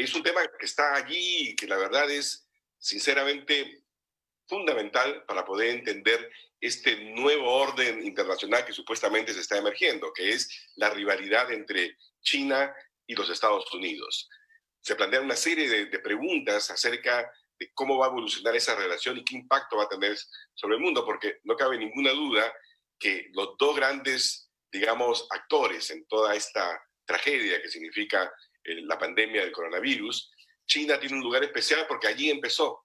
es un tema que está allí y que la verdad es sinceramente fundamental para poder entender este nuevo orden internacional que supuestamente se está emergiendo, que es la rivalidad entre China y los Estados Unidos. Se plantean una serie de preguntas acerca de cómo va a evolucionar esa relación y qué impacto va a tener sobre el mundo, porque no cabe ninguna duda que los dos grandes, digamos, actores en toda esta tragedia que significa la pandemia del coronavirus, China tiene un lugar especial porque ahí empezó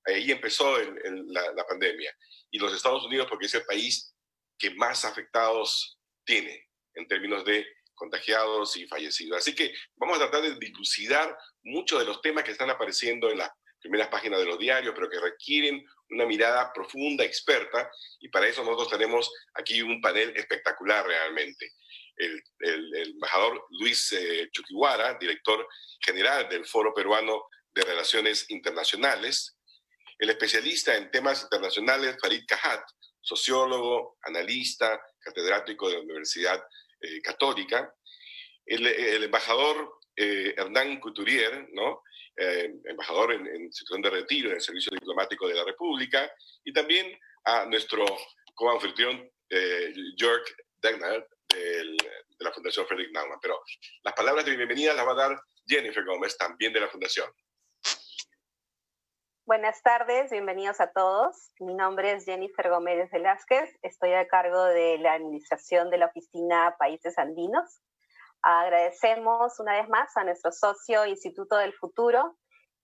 la pandemia, y los Estados Unidos porque es el país que más afectados tiene en términos de contagiados y fallecidos. Así que vamos a tratar de dilucidar muchos de los temas que están apareciendo en las primeras páginas de los diarios, pero que requieren una mirada profunda, experta, y para eso nosotros tenemos aquí un panel espectacular realmente. El embajador Luis Chuquiwara, director general del Foro Peruano de Relaciones Internacionales; el especialista en temas internacionales Farid Kahat, sociólogo, analista, catedrático de la Universidad Católica; el embajador Hernán Couturier, ¿no? Embajador en situación de retiro en el Servicio Diplomático de la República; y también a nuestro coanfitrión Jörg Degner de la Fundación Friedrich Naumann. Pero las palabras de bienvenida las va a dar Jennifer Gómez, también de la Fundación. Buenas tardes, bienvenidos a todos. Mi nombre es Jennifer Gómez Velázquez, estoy a cargo de la administración de la Oficina Países Andinos. Agradecemos una vez más a nuestro socio Instituto del Futuro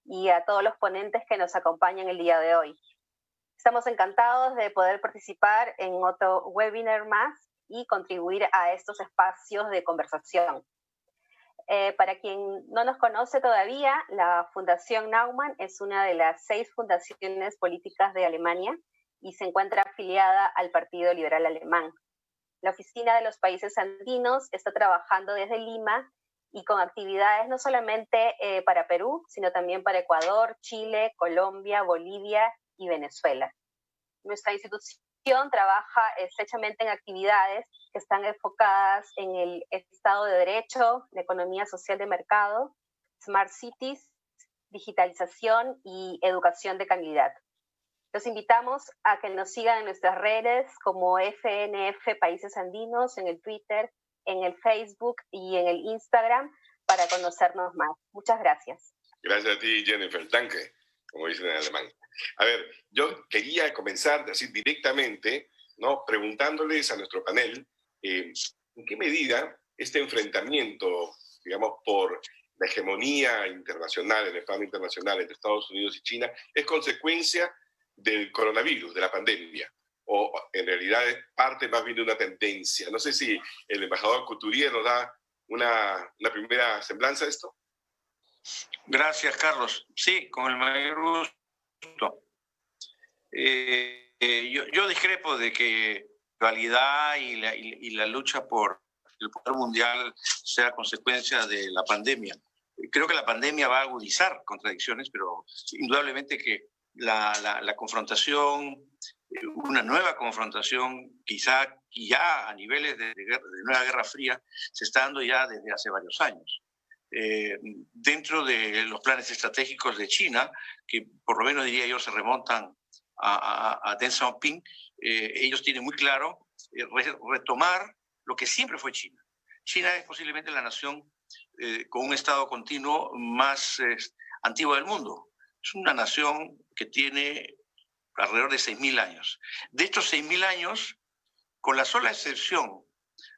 y a todos los ponentes que nos acompañan el día de hoy. Estamos encantados de poder participar en otro webinar más y contribuir a estos espacios de conversación. Para quien no nos conoce todavía, la Fundación Naumann es una de las 6 fundaciones políticas de Alemania y se encuentra afiliada al Partido Liberal Alemán. La Oficina de los Países Andinos está trabajando desde Lima y con actividades no solamente para Perú, sino también para Ecuador, Chile, Colombia, Bolivia y Venezuela. Nuestra institución trabaja estrechamente en actividades que están enfocadas en el Estado de Derecho, la economía social de mercado, Smart Cities, digitalización y educación de calidad. Los invitamos a que nos sigan en nuestras redes como FNF Países Andinos, en el Twitter, en el Facebook y en el Instagram para conocernos más. Muchas gracias. Gracias a ti, Jennifer. Danke, como dicen en alemán. A ver, yo quería comenzar así directamente, ¿no?, preguntándoles a nuestro panel en qué medida este enfrentamiento, digamos, por la hegemonía internacional, en el plano internacional entre Estados Unidos y China, es consecuencia del coronavirus, de la pandemia, o en realidad es parte más bien de una tendencia. No sé si el embajador Couturier nos da una primera semblanza de esto. Gracias, Carlos. Sí, con el mayor gusto. Yo discrepo de que la dualidad y la lucha por el poder mundial sea consecuencia de la pandemia. Creo que la pandemia va a agudizar contradicciones, pero indudablemente que la confrontación, una nueva confrontación, quizá ya a niveles de nueva Guerra Fría, se está dando ya desde hace varios años. Dentro de los planes estratégicos de China, que por lo menos diría yo se remontan a Deng Xiaoping, ellos tienen muy claro retomar lo que siempre fue China. China es posiblemente la nación con un estado continuo más antigua del mundo. Es una nación que tiene alrededor de 6.000 años. De estos 6.000 años, con la sola excepción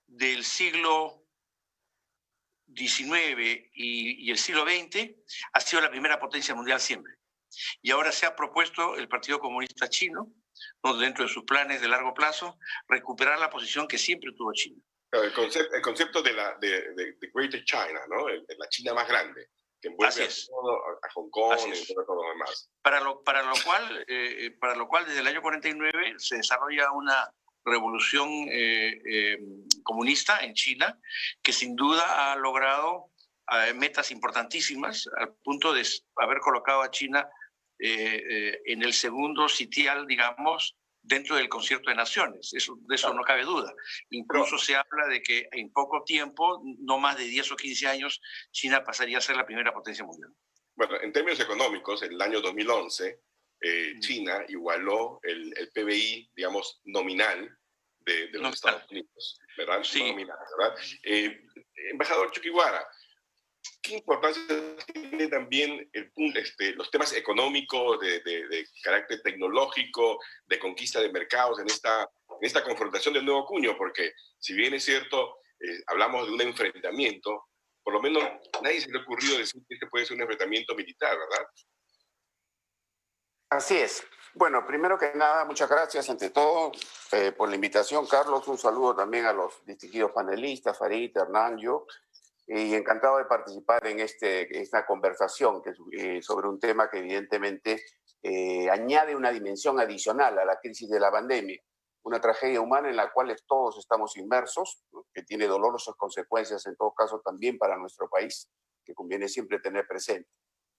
del siglo XIX y el siglo XX, ha sido la primera potencia mundial siempre. Y ahora se ha propuesto el Partido Comunista Chino, ¿no?, dentro de sus planes de largo plazo, recuperar la posición que siempre tuvo China. El concepto de Greater China, ¿no? La China más grande, que envuelve a Hong Kong y todo lo demás. Para lo cual, desde el año 49 se desarrolla una revolución comunista en China, que sin duda ha logrado metas importantísimas, al punto de haber colocado a China en el segundo sitial, digamos, dentro del concierto de naciones, de eso no cabe duda. Incluso se habla de que en poco tiempo, no más de 10 o 15 años, China pasaría a ser la primera potencia mundial. Bueno, en términos económicos, en el año 2011, China igualó el PBI, digamos, nominal de los Estados Unidos, ¿verdad? Sí. Nominal, ¿verdad? Embajador Chuquibara, ¿qué importancia tiene también los temas económicos, de carácter tecnológico, de conquista de mercados en esta confrontación del nuevo cuño? Porque si bien es cierto, hablamos de un enfrentamiento, por lo menos nadie se le ha ocurrido decir que este puede ser un enfrentamiento militar, ¿verdad? Así es. Bueno, primero que nada, muchas gracias ante todo por la invitación, Carlos. Un saludo también a los distinguidos panelistas, Farid, Hernán, yo. Y encantado de participar en esta conversación sobre un tema que evidentemente añade una dimensión adicional a la crisis de la pandemia. Una tragedia humana en la cual todos estamos inmersos, ¿no? Que tiene dolorosas consecuencias en todo caso también para nuestro país, que conviene siempre tener presente.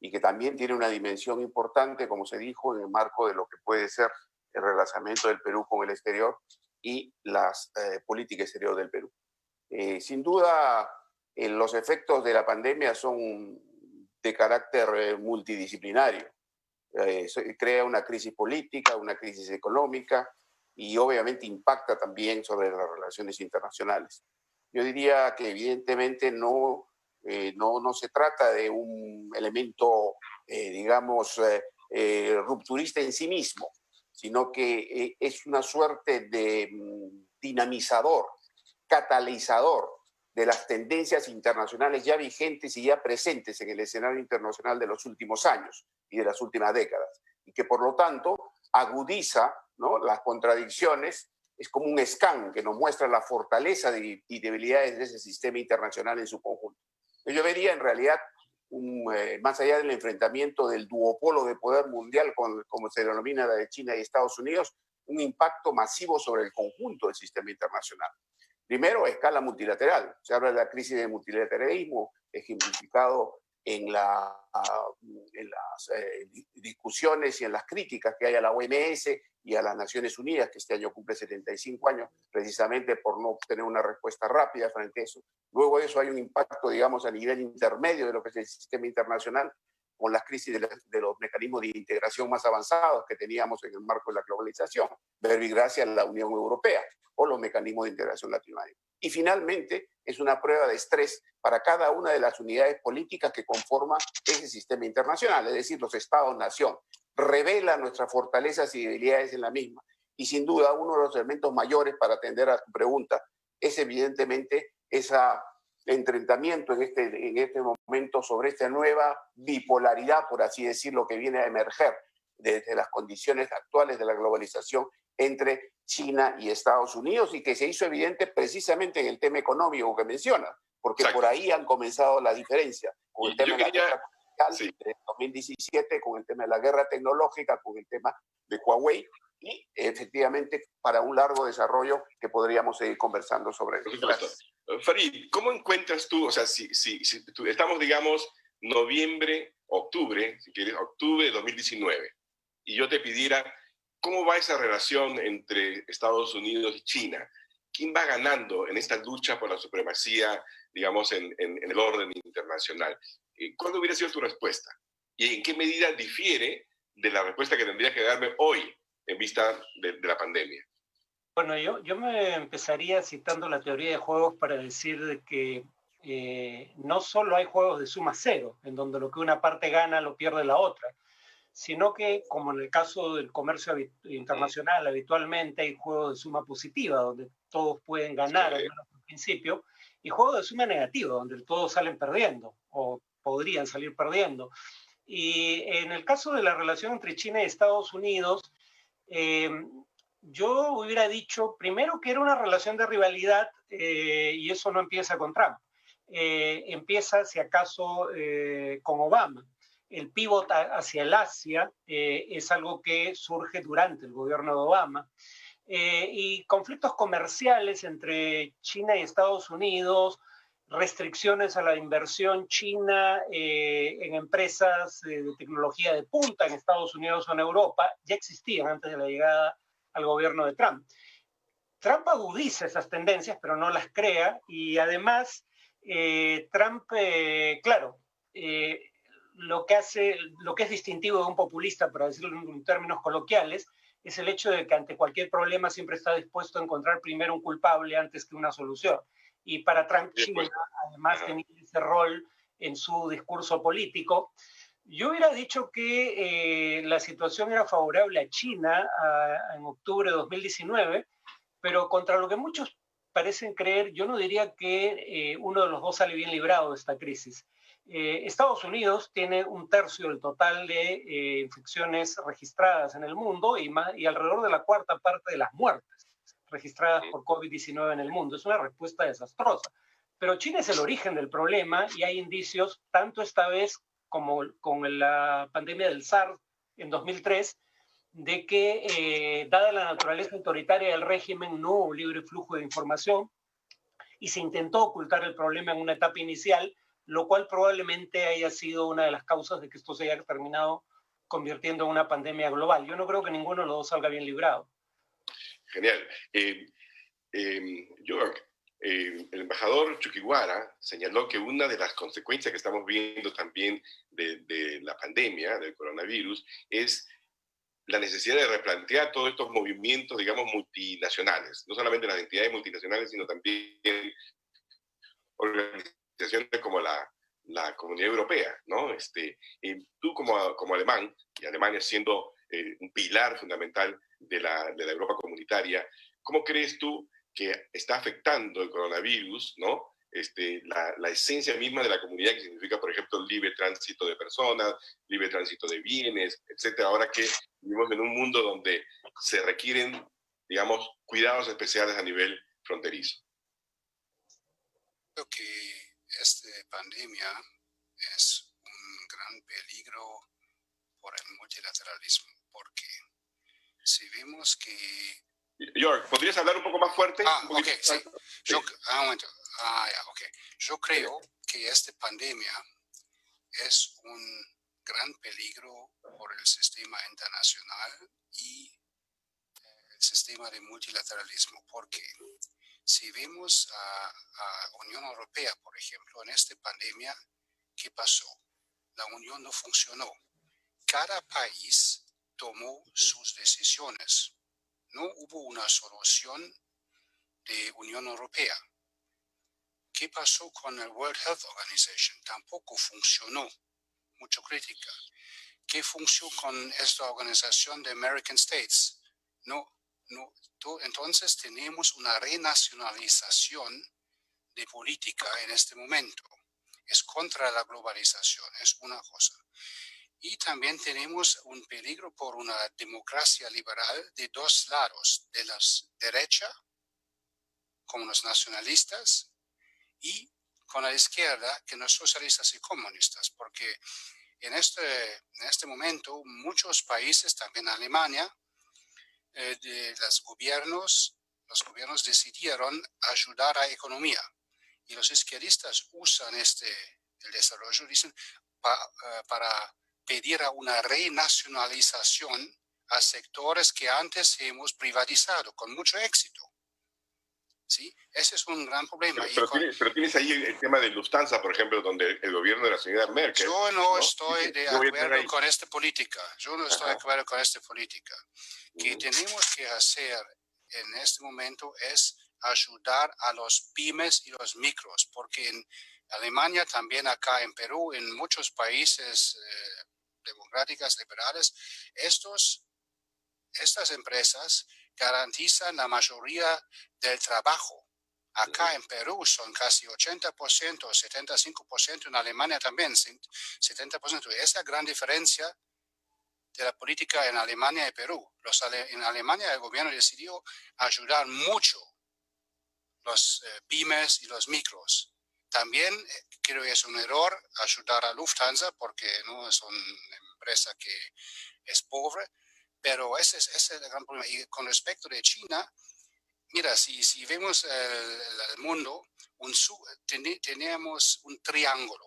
Y que también tiene una dimensión importante, como se dijo, en el marco de lo que puede ser el relacionamiento del Perú con el exterior y la política exterior del Perú. Sin duda, los efectos de la pandemia son de carácter multidisciplinario. Crea una crisis política, una crisis económica y obviamente impacta también sobre las relaciones internacionales. Yo diría que evidentemente no se trata de un elemento, digamos, rupturista en sí mismo, sino que es una suerte de dinamizador, catalizador de las tendencias internacionales ya vigentes y ya presentes en el escenario internacional de los últimos años y de las últimas décadas, y que por lo tanto agudiza, ¿no?, las contradicciones. Es como un scan que nos muestra la fortaleza y debilidades de ese sistema internacional en su conjunto. Yo vería en realidad, más allá del enfrentamiento del duopolo de poder mundial, como se denomina la de China y Estados Unidos, un impacto masivo sobre el conjunto del sistema internacional. Primero, a escala multilateral. Se habla de la crisis del multilateralismo, ejemplificado en las discusiones y en las críticas que hay a la OMS y a las Naciones Unidas, que este año cumple 75 años, precisamente por no obtener una respuesta rápida frente a eso. Luego de eso hay un impacto, digamos, a nivel intermedio de lo que es el sistema internacional, con las crisis de los mecanismos de integración más avanzados que teníamos en el marco de la globalización, verbigracia a la Unión Europea o los mecanismos de integración latinoamericana. Y finalmente es una prueba de estrés para cada una de las unidades políticas que conforman ese sistema internacional, es decir, los Estados-nación. Revela nuestras fortalezas y debilidades en la misma. Y sin duda uno de los elementos mayores para atender a tu pregunta es evidentemente ese enfrentamiento en este momento sobre esta nueva bipolaridad, por así decirlo, que viene a emerger desde las condiciones actuales de la globalización entre China y Estados Unidos, y que se hizo evidente precisamente en el tema económico que menciona, porque Exacto. Por ahí han comenzado las diferencias, con el tema de la guerra comercial sí. de 2017, con el tema de la guerra tecnológica, con el tema de Huawei, y efectivamente para un largo desarrollo que podríamos seguir conversando sobre eso. Farid, ¿cómo encuentras tú, o sea, si estamos, digamos, noviembre, octubre, si quieres, octubre de 2019, y yo te pidiera, ¿cómo va esa relación entre Estados Unidos y China? ¿Quién va ganando en esta lucha por la supremacía, digamos, en el orden internacional? ¿Cuál hubiera sido tu respuesta? ¿Y en qué medida difiere de la respuesta que tendrías que darme hoy en vista de la pandemia? Bueno, yo me empezaría citando la teoría de juegos para decir de que no solo hay juegos de suma cero, en donde lo que una parte gana lo pierde la otra, sino que, como en el caso del comercio internacional, habitualmente hay juegos de suma positiva, donde todos pueden ganar, al menos al principio, y juegos de suma negativa, donde todos salen perdiendo, o podrían salir perdiendo. Y en el caso de la relación entre China y Estados Unidos, yo hubiera dicho primero que era una relación de rivalidad, y eso no empieza con Trump. Empieza, si acaso, con Obama. El pivot hacia el Asia es algo que surge durante el gobierno de Obama. Y conflictos comerciales entre China y Estados Unidos, restricciones a la inversión china en empresas de tecnología de punta en Estados Unidos o en Europa, ya existían antes de la llegada al gobierno de Trump. Trump agudiza esas tendencias, pero no las crea, y además Trump, claro, lo que es distintivo de un populista, para decirlo en términos coloquiales, es el hecho de que ante cualquier problema siempre está dispuesto a encontrar primero un culpable antes que una solución. Y para Trump, China, además, tenía ese rol en su discurso político. Yo hubiera dicho que la situación era favorable a China en octubre de 2019, pero contra lo que muchos parecen creer, yo no diría que uno de los dos sale bien librado de esta crisis. Estados Unidos tiene 1/3 del total de infecciones registradas en el mundo y alrededor de la 1/4 parte de las muertes registradas por COVID-19 en el mundo. Es una respuesta desastrosa. Pero China es el origen del problema y hay indicios, tanto esta vez como con la pandemia del SARS en 2003, de que, dada la naturaleza autoritaria del régimen, no hubo libre flujo de información y se intentó ocultar el problema en una etapa inicial, lo cual probablemente haya sido una de las causas de que esto se haya terminado convirtiendo en una pandemia global. Yo no creo que ninguno de los dos salga bien librado. Genial. York, el embajador Chuquiguara señaló que una de las consecuencias que estamos viendo también de la pandemia, del coronavirus, es la necesidad de replantear todos estos movimientos, digamos, multinacionales. No solamente las entidades multinacionales, sino también organizaciones como la Comunidad Europea, ¿no? Tú como alemán, y Alemania siendo un pilar fundamental de la Europa comunitaria, ¿cómo crees tú que está afectando el coronavirus, ¿no? La esencia misma de la comunidad, que significa, por ejemplo, el libre tránsito de personas, libre tránsito de bienes, etcétera, ahora que vivimos en un mundo donde se requieren, digamos, cuidados especiales a nivel fronterizo? Creo que esta pandemia es un gran peligro por el multilateralismo, porque si vemos que... York, ¿podrías hablar un poco más fuerte? Ok, sí. Un momento. Yo creo que esta pandemia es un gran peligro por el sistema internacional y el sistema de multilateralismo, porque si vemos a Unión Europea, por ejemplo, en esta pandemia, ¿qué pasó? La Unión no funcionó. Cada país tomó sus decisiones. No hubo una solución de Unión Europea. ¿Qué pasó con el World Health Organization? Tampoco funcionó. Mucha crítica. ¿Qué funcionó con esta organización de American States? No. Entonces tenemos una renacionalización de política en este momento. Es contra la globalización, es una cosa. Y también tenemos un peligro por una democracia liberal de dos lados, de la derecha, como los nacionalistas, y con la izquierda, que los socialistas y comunistas, porque en este momento muchos países, también Alemania, los gobiernos decidieron ayudar a la economía. Y los izquierdistas usan el desarrollo, dicen, para pedir a una renacionalización a sectores que antes hemos privatizado con mucho éxito. ¿Sí? Ese es un gran problema. Pero tienes ahí el tema de Lufthansa, por ejemplo, donde el gobierno de la señora Merkel... Yo no estoy de acuerdo con esta política. Que tenemos que hacer en este momento es ayudar a los pymes y los micros, porque en Alemania, también acá en Perú, en muchos países democráticos, liberales, estas empresas garantizan la mayoría del trabajo. Acá en Perú son casi 80%, 75%, en Alemania también 70%. Esa gran diferencia de la política en Alemania y Perú. En Alemania el gobierno decidió ayudar mucho los pymes y los micros. También creo que es un error ayudar a Lufthansa porque no es una empresa que es pobre, pero ese es el gran problema. Y con respecto de China, mira, si vemos el mundo, tenemos un triángulo.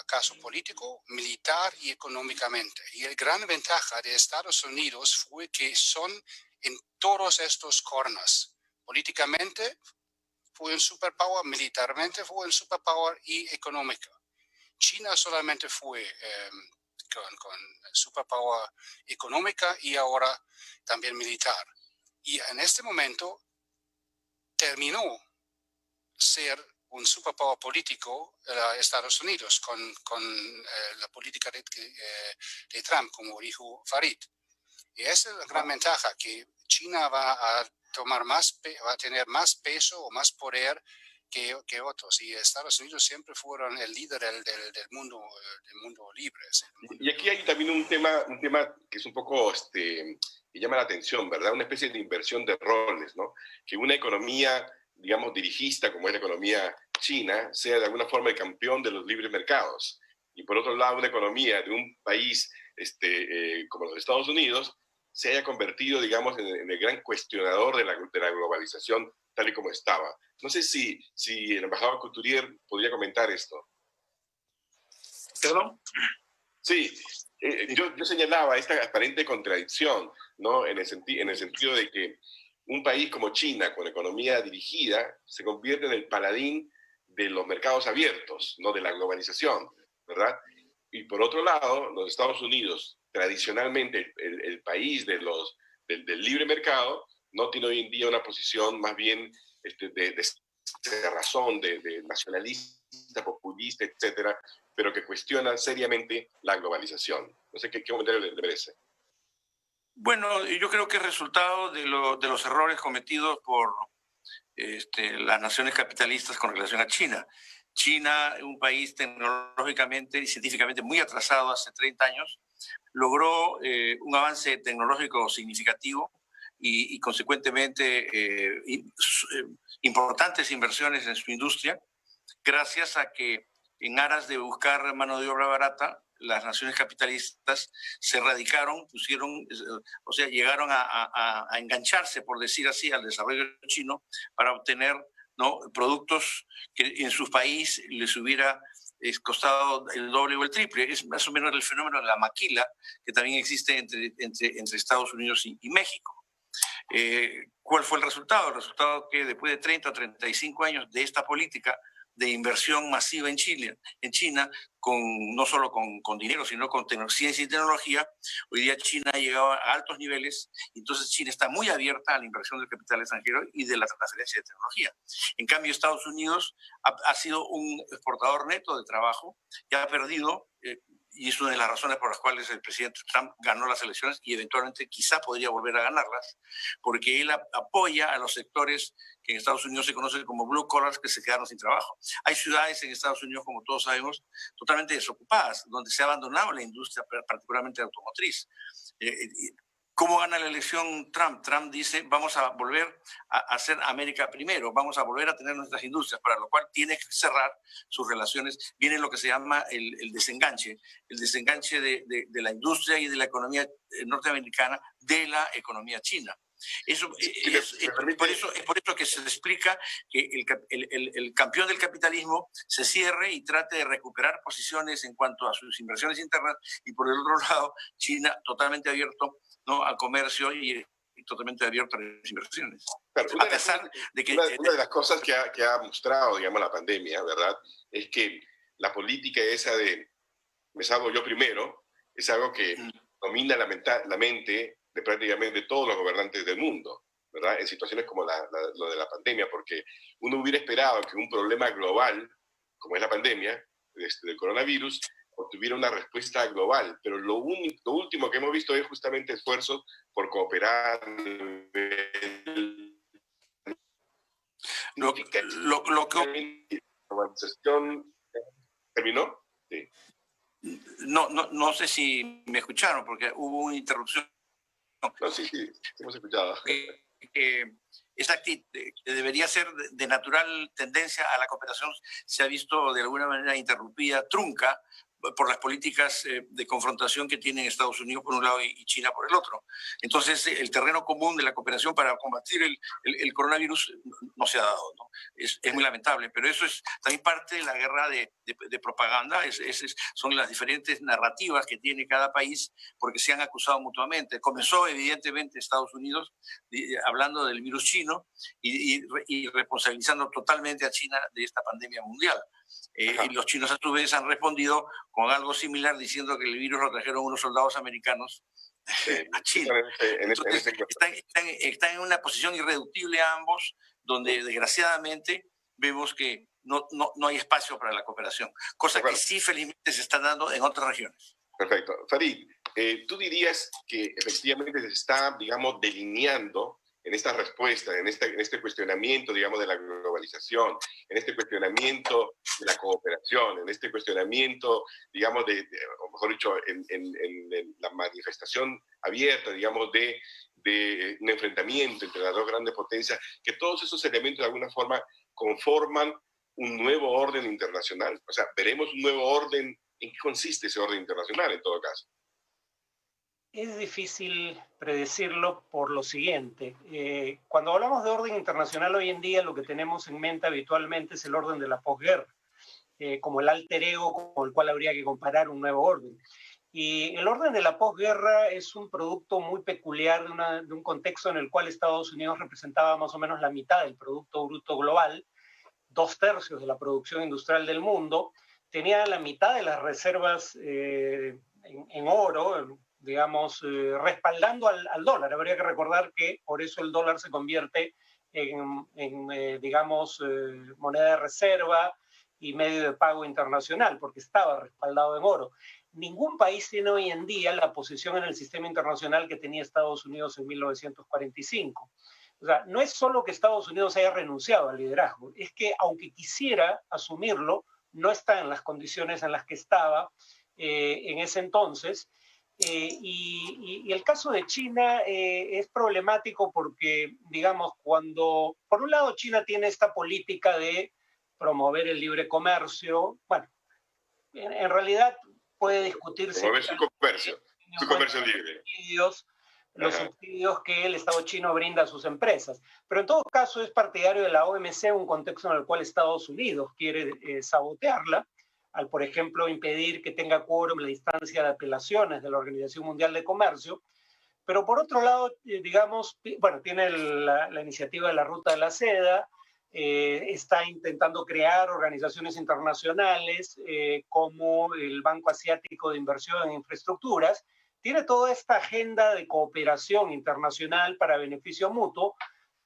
caso político, militar y económicamente. Y la gran ventaja de Estados Unidos fue que son en todos estos corners. Políticamente fue un superpower, militarmente fue un superpower y económica. China solamente fue con superpower económica y ahora también militar. Y en este momento terminó ser un superpower político Estados Unidos con la política de Trump, como dijo Farid. Y esa es la gran ventaja, que China va a tener más peso o más poder que otros. Y Estados Unidos siempre fueron el líder del mundo libre. Y aquí hay también un tema que es un poco, que llama la atención, ¿verdad? Una especie de inversión de roles, ¿no? Que una economía, digamos, dirigista, como es la economía china, sea de alguna forma el campeón de los libres mercados. Y por otro lado, una economía de un país como los Estados Unidos se haya convertido, digamos, en el gran cuestionador de la globalización tal y como estaba. No sé si el embajador Couturier podría comentar esto. ¿Perdón? Sí, yo señalaba esta aparente contradicción, ¿no? En el sentido de que un país como China, con economía dirigida, se convierte en el paladín de los mercados abiertos, no de la globalización, ¿verdad? Y por otro lado, los Estados Unidos, tradicionalmente el país del libre mercado, no tiene hoy en día una posición más bien de razón, de nacionalista, populista, etcétera, pero que cuestiona seriamente la globalización. No sé qué comentario le merece. Bueno, yo creo que es resultado de los errores cometidos por las naciones capitalistas con relación a China. China, un país tecnológicamente y científicamente muy atrasado hace 30 años, logró un avance tecnológico significativo y consecuentemente importantes inversiones en su industria, gracias a que en aras de buscar mano de obra barata, las naciones capitalistas se radicaron, llegaron a engancharse, por decir así, al desarrollo chino para obtener, ¿no?, productos que en su país les hubiera costado el doble o el triple. Es más o menos el fenómeno de la maquila que también existe entre Estados Unidos y México. ¿Cuál fue el resultado? El resultado que después de 30 o 35 años de esta política de inversión masiva en China, no solo con dinero, sino con ciencia y tecnología, hoy día China ha llegado a altos niveles, y entonces China está muy abierta a la inversión del capital extranjero y de la transferencia de tecnología. En cambio, Estados Unidos ha sido un exportador neto de trabajo y ha perdido, y es una de las razones por las cuales el presidente Trump ganó las elecciones y eventualmente quizá podría volver a ganarlas, porque él apoya a los sectores que en Estados Unidos se conocen como blue collars, que se quedaron sin trabajo. Hay ciudades en Estados Unidos, como todos sabemos, totalmente desocupadas, donde se ha abandonado la industria, particularmente automotriz. ¿Cómo gana la elección Trump? Trump dice, vamos a volver a hacer América primero, vamos a volver a tener nuestras industrias, para lo cual tiene que cerrar sus relaciones. Viene lo que se llama el desenganche de la industria y de la economía norteamericana de la economía china. Es por eso que se explica que el campeón del capitalismo se cierre y trate de recuperar posiciones en cuanto a sus inversiones internas, y por el otro lado, China totalmente abierto, ¿no?, al comercio y totalmente abierto a las inversiones. Pero una de las cosas que ha mostrado, digamos, la pandemia, ¿verdad?, es que la política esa de me salvo yo primero es algo que domina la mente de prácticamente todos los gobernantes del mundo, ¿verdad?, en situaciones como lo de la pandemia, porque uno hubiera esperado que un problema global, como es la pandemia del coronavirus, obtuviera una respuesta global, pero lo último que hemos visto es justamente esfuerzos por cooperar. Lo que... ¿Terminó? Sí. No sé si me escucharon, porque hubo una interrupción. No, sí, hemos escuchado. Esa actitud que debería ser de natural tendencia a la cooperación se ha visto de alguna manera interrumpida, trunca, por las políticas de confrontación que tienen Estados Unidos por un lado y China por el otro. Entonces, el terreno común de la cooperación para combatir el coronavirus no se ha dado, ¿no? Es muy lamentable, pero eso es también parte de la guerra de propaganda, son las diferentes narrativas que tiene cada país porque se han acusado mutuamente. Comenzó evidentemente Estados Unidos hablando del virus chino y responsabilizando totalmente a China de esta pandemia mundial. Y los chinos a su vez han respondido con algo similar diciendo que el virus lo trajeron unos soldados americanos a China. Entonces, están en una posición irreductible ambos, donde desgraciadamente vemos que no hay espacio para la cooperación, cosa que sí felizmente se está dando en otras regiones. Perfecto. Farid, ¿tú dirías que efectivamente se está, digamos, delineando en esta respuesta, en este cuestionamiento, digamos, de la globalización, en este cuestionamiento de la cooperación, en este cuestionamiento, digamos, o mejor dicho, en la manifestación abierta, digamos, de un enfrentamiento entre las dos grandes potencias, que todos esos elementos de alguna forma conforman un nuevo orden internacional? O sea, veremos un nuevo orden. ¿En qué consiste ese orden internacional en todo caso? Es difícil predecirlo por lo siguiente. Cuando hablamos de orden internacional hoy en día, lo que tenemos en mente habitualmente es el orden de la posguerra, como el alter ego con el cual habría que comparar un nuevo orden. Y el orden de la posguerra es un producto muy peculiar de un contexto en el cual Estados Unidos representaba más o menos la mitad del Producto Bruto Global, 2/3 de la producción industrial del mundo, tenía la mitad de las reservas en oro, digamos, respaldando al dólar. Habría que recordar que por eso el dólar se convierte digamos, moneda de reserva y medio de pago internacional, porque estaba respaldado en oro. Ningún país tiene hoy en día la posición en el sistema internacional que tenía Estados Unidos en 1945. O sea, no es solo que Estados Unidos haya renunciado al liderazgo, es que aunque quisiera asumirlo, no está en las condiciones en las que estaba en ese entonces. Y el caso de China es problemático porque, digamos, cuando por un lado China tiene esta política de promover el libre comercio, bueno, en realidad puede discutirse. Promover su comercio libre. Los subsidios que el Estado chino brinda a sus empresas. Pero en todo caso es partidario de la OMC, un contexto en el cual Estados Unidos quiere sabotearla, al, por ejemplo, impedir que tenga quórum la instancia de apelaciones de la Organización Mundial de Comercio. Pero por otro lado, digamos, bueno, tiene la iniciativa de la Ruta de la Seda, está intentando crear organizaciones internacionales como el Banco Asiático de Inversión en Infraestructuras. Tiene toda esta agenda de cooperación internacional para beneficio mutuo,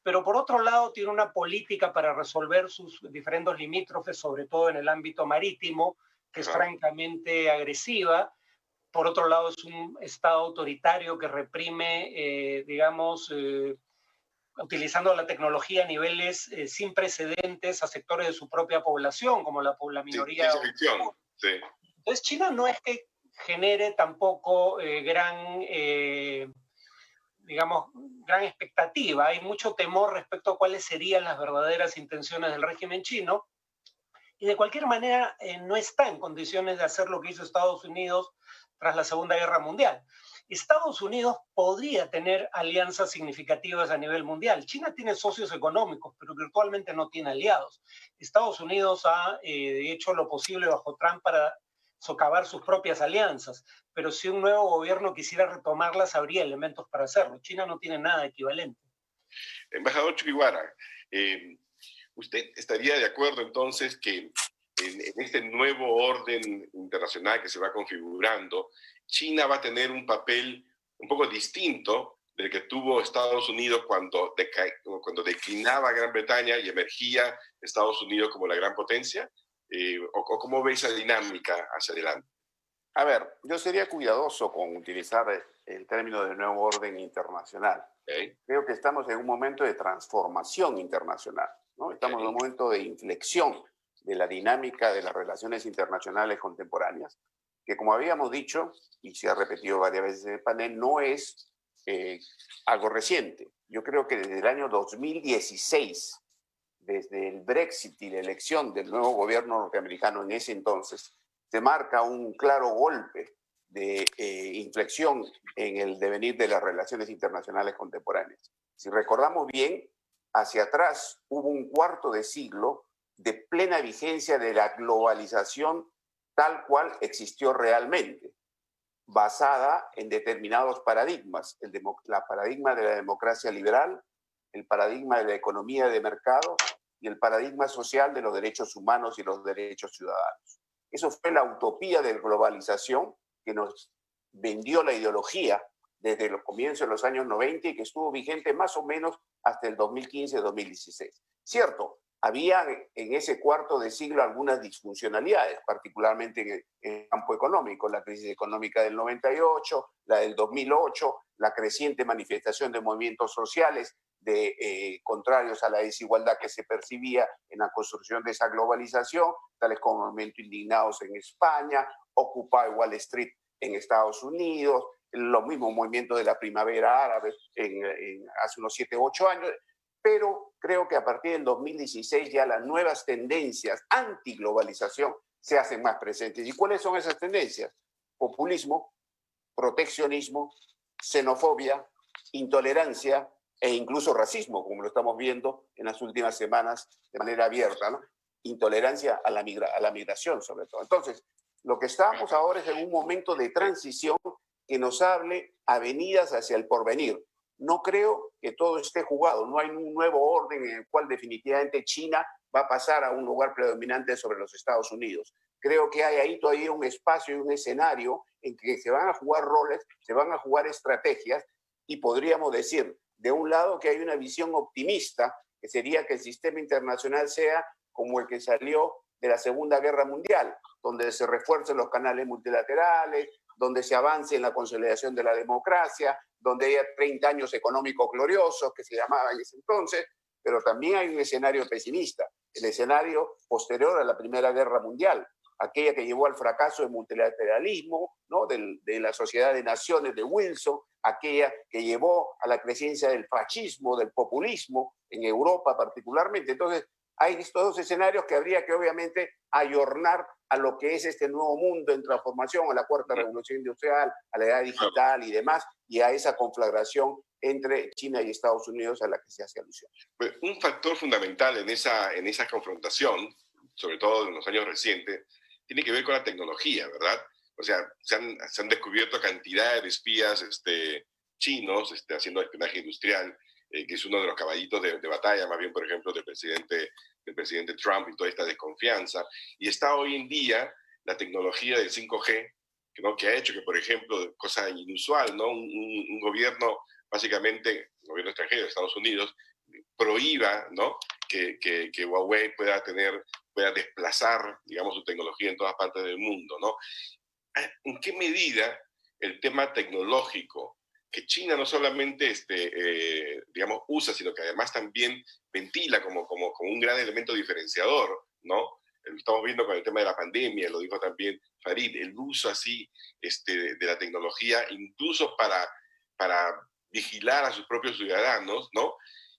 pero por otro lado tiene una política para resolver sus diferentes limítrofes, sobre todo en el ámbito marítimo, que es francamente agresiva. Por otro lado es un Estado autoritario que reprime, digamos, utilizando la tecnología a niveles sin precedentes a sectores de su propia población, como la minoría. Sí. Entonces China no es que genere tampoco gran expectativa. Hay mucho temor respecto a cuáles serían las verdaderas intenciones del régimen chino, y de cualquier manera no está en condiciones de hacer lo que hizo Estados Unidos tras la Segunda Guerra Mundial. Estados Unidos podría tener alianzas significativas a nivel mundial. China tiene socios económicos, pero virtualmente no tiene aliados. Estados Unidos ha hecho lo posible bajo Trump para socavar sus propias alianzas, pero si un nuevo gobierno quisiera retomarlas, habría elementos para hacerlo. China no tiene nada equivalente. Embajador Chuquibara, ¿usted estaría de acuerdo entonces que en este nuevo orden internacional que se va configurando, China va a tener un papel un poco distinto del que tuvo Estados Unidos cuando declinaba Gran Bretaña y emergía Estados Unidos como la gran potencia? ¿O cómo ve esa dinámica hacia adelante? A ver, yo sería cuidadoso con utilizar el término de nuevo orden internacional. Creo que estamos en un momento de transformación internacional, ¿no? Estamos en un momento de inflexión de la dinámica de las relaciones internacionales contemporáneas, que como habíamos dicho, y se ha repetido varias veces en el panel, no es algo reciente. Yo creo que desde el año 2016, desde el Brexit y la elección del nuevo gobierno norteamericano en ese entonces, se marca un claro golpe de inflexión en el devenir de las relaciones internacionales contemporáneas. Si recordamos bien, hacia atrás hubo un cuarto de siglo de plena vigencia de la globalización tal cual existió realmente, basada en determinados paradigmas, la paradigma de la democracia liberal, el paradigma de la economía de mercado y el paradigma social de los derechos humanos y los derechos ciudadanos. Eso fue la utopía de globalización que nos vendió la ideología desde los comienzos de los años 90 y que estuvo vigente más o menos hasta el 2015-2016. Cierto, había en ese cuarto de siglo algunas disfuncionalidades, particularmente en el campo económico, la crisis económica del 98, la del 2008, la creciente manifestación de movimientos sociales contrarios a la desigualdad que se percibía en la construcción de esa globalización, tales como el movimiento Indignados en España, Occupy Wall Street en Estados Unidos, los mismos movimientos de la primavera árabe hace unos 7 u 8 años, pero creo que a partir del 2016 ya las nuevas tendencias anti-globalización se hacen más presentes. ¿Y cuáles son esas tendencias? Populismo, proteccionismo, xenofobia, intolerancia e incluso racismo, como lo estamos viendo en las últimas semanas de manera abierta, ¿no? Intolerancia a la migración, sobre todo. Entonces, lo que estamos ahora es en un momento de transición que nos hable avenidas hacia el porvenir. No creo que todo esté jugado, no hay un nuevo orden en el cual definitivamente China va a pasar a un lugar predominante sobre los Estados Unidos. Creo que hay ahí todavía un espacio y un escenario en que se van a jugar roles, se van a jugar estrategias y podríamos decir, de un lado, que hay una visión optimista, que sería que el sistema internacional sea como el que salió de la Segunda Guerra Mundial, donde se refuercen los canales multilaterales, donde se avance en la consolidación de la democracia, donde haya 30 años económicos gloriosos, que se llamaba en ese entonces, pero también hay un escenario pesimista, el escenario posterior a la Primera Guerra Mundial, aquella que llevó al fracaso del multilateralismo, ¿no? de la Sociedad de Naciones de Wilson, aquella que llevó a la crecencia del fascismo, del populismo, en Europa particularmente. Entonces, hay estos dos escenarios que habría que obviamente ayornar a lo que es este nuevo mundo en transformación, a la cuarta revolución industrial, a la edad digital y demás, y a esa conflagración entre China y Estados Unidos a la que se hace alusión. Pues un factor fundamental en esa confrontación, sobre todo en los años recientes, tiene que ver con la tecnología, ¿verdad? O sea, se han descubierto cantidad de espías chinos haciendo espionaje industrial, que es uno de los caballitos de batalla, más bien, por ejemplo, del presidente Trump y toda esta desconfianza. Y está hoy en día la tecnología del 5G, ¿no? Que ha hecho que, por ejemplo, cosa inusual, ¿no? Un gobierno, básicamente, el gobierno extranjero de Estados Unidos, prohíba, ¿no? que Huawei pueda desplazar, digamos, su tecnología en todas partes del mundo, ¿no? ¿En qué medida el tema tecnológico, que China no solamente digamos, usa, sino que además también ventila como un gran elemento diferenciador, ¿no? Lo estamos viendo con el tema de la pandemia, lo dijo también Farid, el uso así de la tecnología, incluso para vigilar a sus propios ciudadanos, ¿no?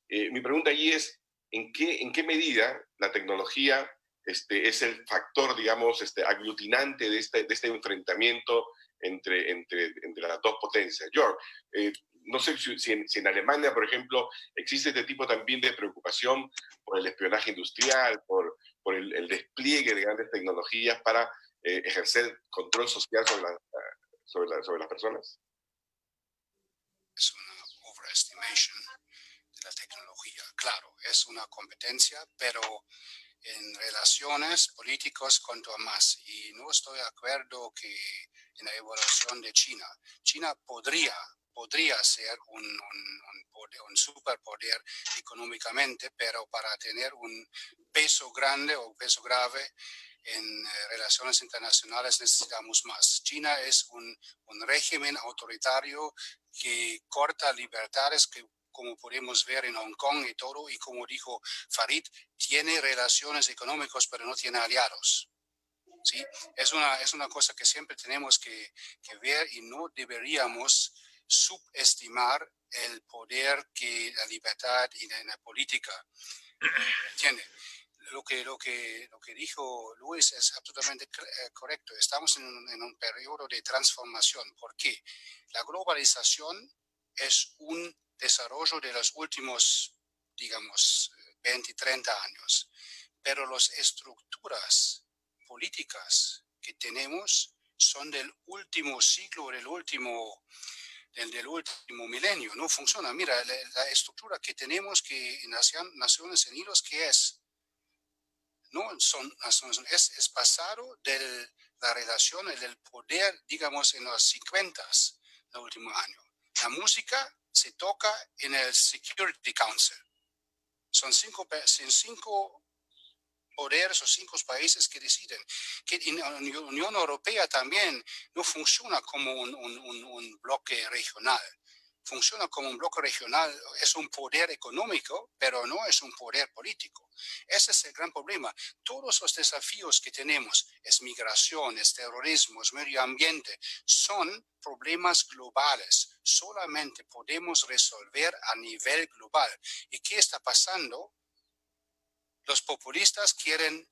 Mi pregunta allí es, ¿en qué medida la tecnología es el factor, digamos, aglutinante de este enfrentamiento entre las dos potencias? George, no sé si en Alemania, por ejemplo, existe este tipo también de preocupación por el espionaje industrial, por el despliegue de grandes tecnologías para ejercer control social sobre las personas. Es una overestimation de la tecnología. Claro, es una competencia, pero en relaciones políticas cuanto a más. Y no estoy de acuerdo que en la evolución de China. China podría ser un superpoder económicamente, pero para tener un peso grande o peso grave en relaciones internacionales necesitamos más. China es un régimen autoritario que corta libertades, que como podemos ver en Hong Kong y todo, y como dijo Farid, tiene relaciones económicas, pero no tiene aliados. ¿Sí? Es una cosa que siempre tenemos que ver, y no deberíamos subestimar el poder que la libertad y la política tiene. lo que dijo Luis es absolutamente correcto. Estamos en un periodo de transformación. ¿Por qué? La globalización es un desarrollo de los últimos, digamos, 20, 30 años. Pero las estructuras políticas que tenemos son del último siglo, del último milenio. No funciona. Mira, la estructura que tenemos que en Naciones Unidas, que es es pasado de la relación del poder, digamos, en los 50, el último año. La música se toca en el Security Council. Son cinco poderes o 5 países que deciden. Que en la Unión Europea también no funciona como un bloque regional. Funciona como un bloque regional, es un poder económico, pero no es un poder político. Ese es el gran problema. Todos los desafíos que tenemos, es migración, es terrorismo, es medio ambiente, son problemas globales. Solamente podemos resolver a nivel global. ¿Y qué está pasando? Los populistas quieren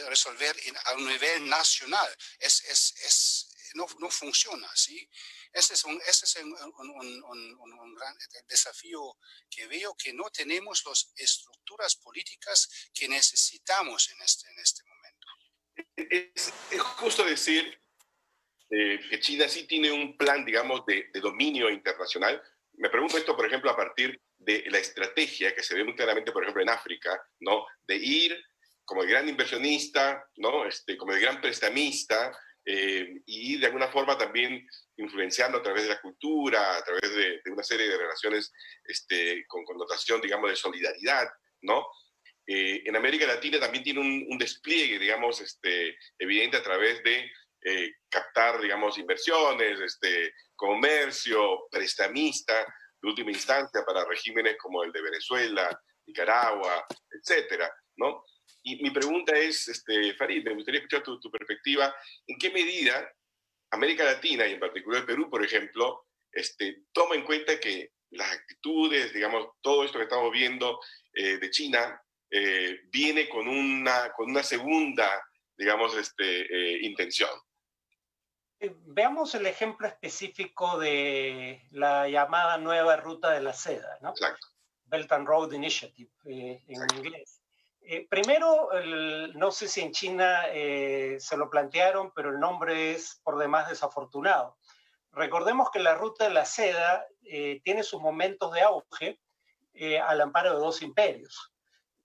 resolver a un nivel nacional. No funciona, ¿sí? Ese es un gran desafío que veo, que no tenemos las estructuras políticas que necesitamos en este momento. Es justo decir que China sí tiene un plan, digamos, de dominio internacional. Me pregunto esto, por ejemplo, a partir de la estrategia que se ve muy claramente, por ejemplo, en África, ¿no? De ir como el gran inversionista, ¿no? Como el gran prestamista, y de alguna forma también influenciando a través de la cultura, a través de una serie de relaciones con connotación, digamos, de solidaridad, ¿no? En América Latina también tiene un despliegue, digamos, evidente a través de captar, digamos, inversiones, comercio, prestamista, de última instancia para regímenes como el de Venezuela, Nicaragua, etcétera, ¿no? Y mi pregunta es, Farid, me gustaría escuchar tu perspectiva. ¿En qué medida América Latina, y en particular el Perú, por ejemplo, toma en cuenta que las actitudes, digamos, todo esto que estamos viendo de China, viene con una segunda, digamos, intención? Veamos el ejemplo específico de la llamada nueva ruta de la seda, ¿no? Exacto. Belt and Road Initiative, en inglés. Primero, no sé si en China se lo plantearon, pero el nombre es por demás desafortunado. Recordemos que la ruta de la seda tiene sus momentos de auge al amparo de 2 imperios.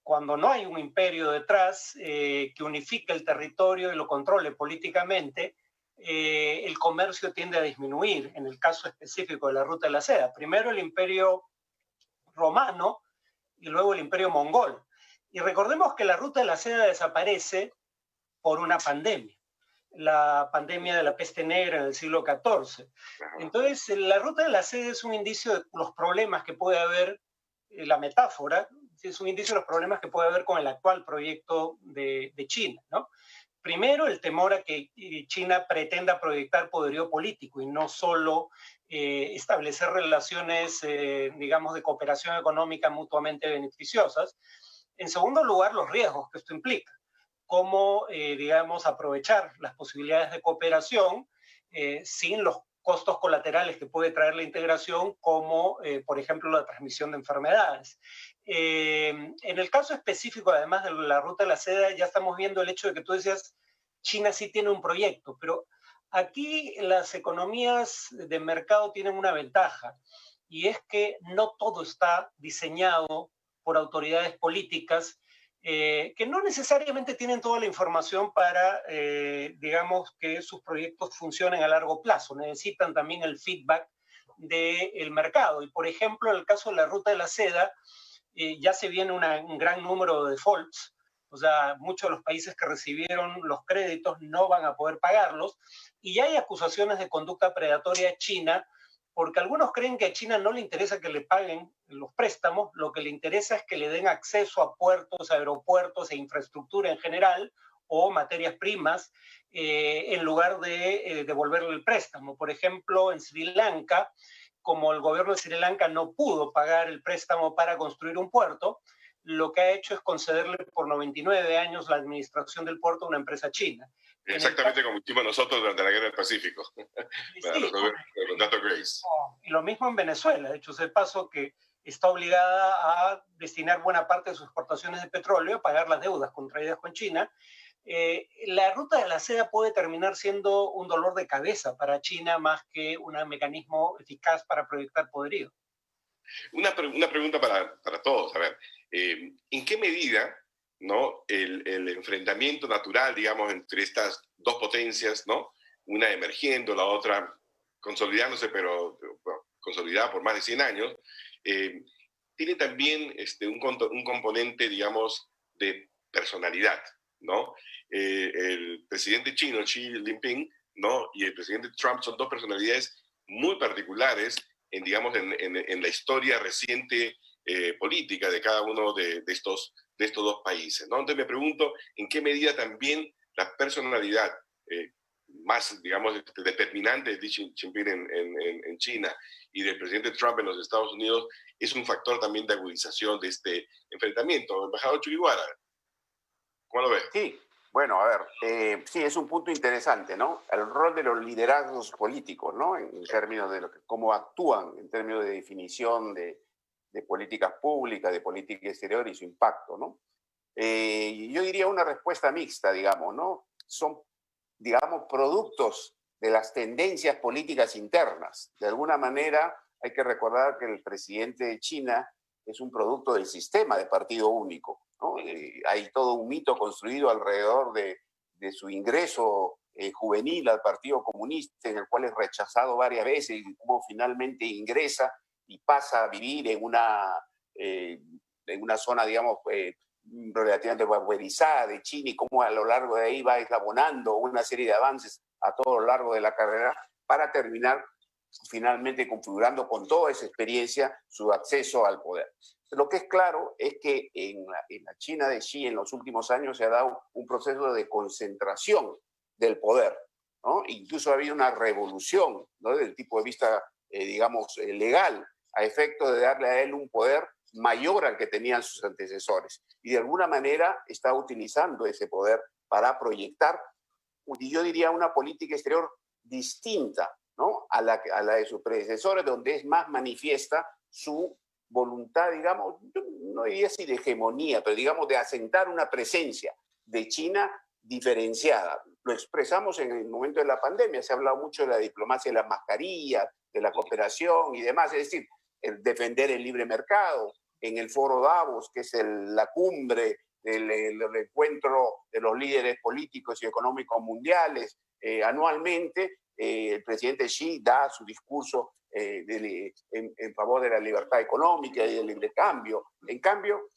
Cuando no hay un imperio detrás que unifique el territorio y lo controle políticamente, el comercio tiende a disminuir. En el caso específico de la ruta de la seda, primero el imperio romano y luego el imperio mongol. Y recordemos que la ruta de la seda desaparece por una pandemia, la pandemia de la peste negra en el siglo XIV. Entonces, la ruta de la seda es un indicio de los problemas que puede haber, la metáfora, es un indicio de los problemas que puede haber con el actual proyecto de China, ¿no? Primero, el temor a que China pretenda proyectar poderío político y no solo establecer relaciones, digamos, de cooperación económica mutuamente beneficiosas. En segundo lugar, los riesgos que esto implica. Cómo, digamos, aprovechar las posibilidades de cooperación sin los costos colaterales que puede traer la integración, como, por ejemplo, la transmisión de enfermedades. En el caso específico, además de la ruta de la seda, ya estamos viendo el hecho de que tú decías, China sí tiene un proyecto, pero aquí las economías de mercado tienen una ventaja, y es que no todo está diseñado por autoridades políticas que no necesariamente tienen toda la información para, digamos, que sus proyectos funcionen a largo plazo. Necesitan también el feedback del mercado. Y, por ejemplo, en el caso de la ruta de la seda, ya se viene un gran número de defaults. O sea, muchos de los países que recibieron los créditos no van a poder pagarlos. Y ya hay acusaciones de conducta predatoria a China, porque algunos creen que a China no le interesa que le paguen los préstamos, lo que le interesa es que le den acceso a puertos, aeropuertos e infraestructura en general, o materias primas, en lugar de devolverle el préstamo. Por ejemplo, en Sri Lanka, como el gobierno de Sri Lanka no pudo pagar el préstamo para construir un puerto, lo que ha hecho es concederle por 99 años la administración del puerto a una empresa china. Exactamente como hicimos nosotros durante la Guerra del Pacífico, para Sí, resolver el contrato Grace. y lo mismo en Venezuela, de hecho, es el paso que está obligada a destinar buena parte de sus exportaciones de petróleo a pagar las deudas contraídas con China. La ruta de la seda puede terminar siendo un dolor de cabeza para China más que un mecanismo eficaz para proyectar poderío. Una pregunta para todos, a ver, ¿en qué medida, ¿no?, el enfrentamiento natural, digamos, entre estas dos potencias, ¿no?, una emergiendo, la otra consolidándose, pero bueno, consolidada por más de 100 años, tiene también un componente, digamos, de personalidad, ¿no? El presidente chino, Xi Jinping, ¿no?, y el presidente Trump son dos personalidades muy particulares digamos, en la historia reciente política de cada uno de estos dos países, ¿no? Entonces me pregunto en qué medida también la personalidad más, digamos, determinante de Xi Jinping en China y del presidente Trump en los Estados Unidos es un factor también de agudización de este enfrentamiento. Embajador Churihuara, ¿cómo lo ve? Sí, bueno, a ver, sí, es un punto interesante, ¿no? El rol de los liderazgos políticos, ¿no? En términos de cómo actúan, en términos de definición de políticas públicas, de política exterior y su impacto, ¿no? Yo diría una respuesta mixta, digamos, ¿no? Son, digamos, productos de las tendencias políticas internas. De alguna manera, hay que recordar que el presidente de China es un producto del sistema de partido único, ¿no? Hay todo un mito construido alrededor de su ingreso juvenil al Partido Comunista, en el cual es rechazado varias veces y cómo finalmente ingresa y pasa a vivir en una zona, digamos, relativamente barbarizada de China, y cómo a lo largo de ahí va eslabonando una serie de avances a todo lo largo de la carrera para terminar finalmente configurando con toda esa experiencia su acceso al poder. Lo que es claro es que en la China de Xi en los últimos años se ha dado un proceso de concentración del poder, ¿no? Incluso ha habido una revolución, ¿no?, desde el tipo de vista, digamos, legal, a efecto de darle a él un poder mayor al que tenían sus antecesores. Y de alguna manera está utilizando ese poder para proyectar, y yo diría, una política exterior distinta, ¿no?, a la de sus predecesores, donde es más manifiesta su voluntad, digamos, no diría así de hegemonía, pero digamos de asentar una presencia de China diferenciada. Lo expresamos en el momento de la pandemia, se ha hablado mucho de la diplomacia de las mascarillas, de la cooperación y demás, es decir, el defender el libre mercado. En el foro Davos, que es la cumbre del encuentro de los líderes políticos y económicos mundiales anualmente, el presidente Xi da su discurso en favor de la libertad económica y del intercambio. En cambio,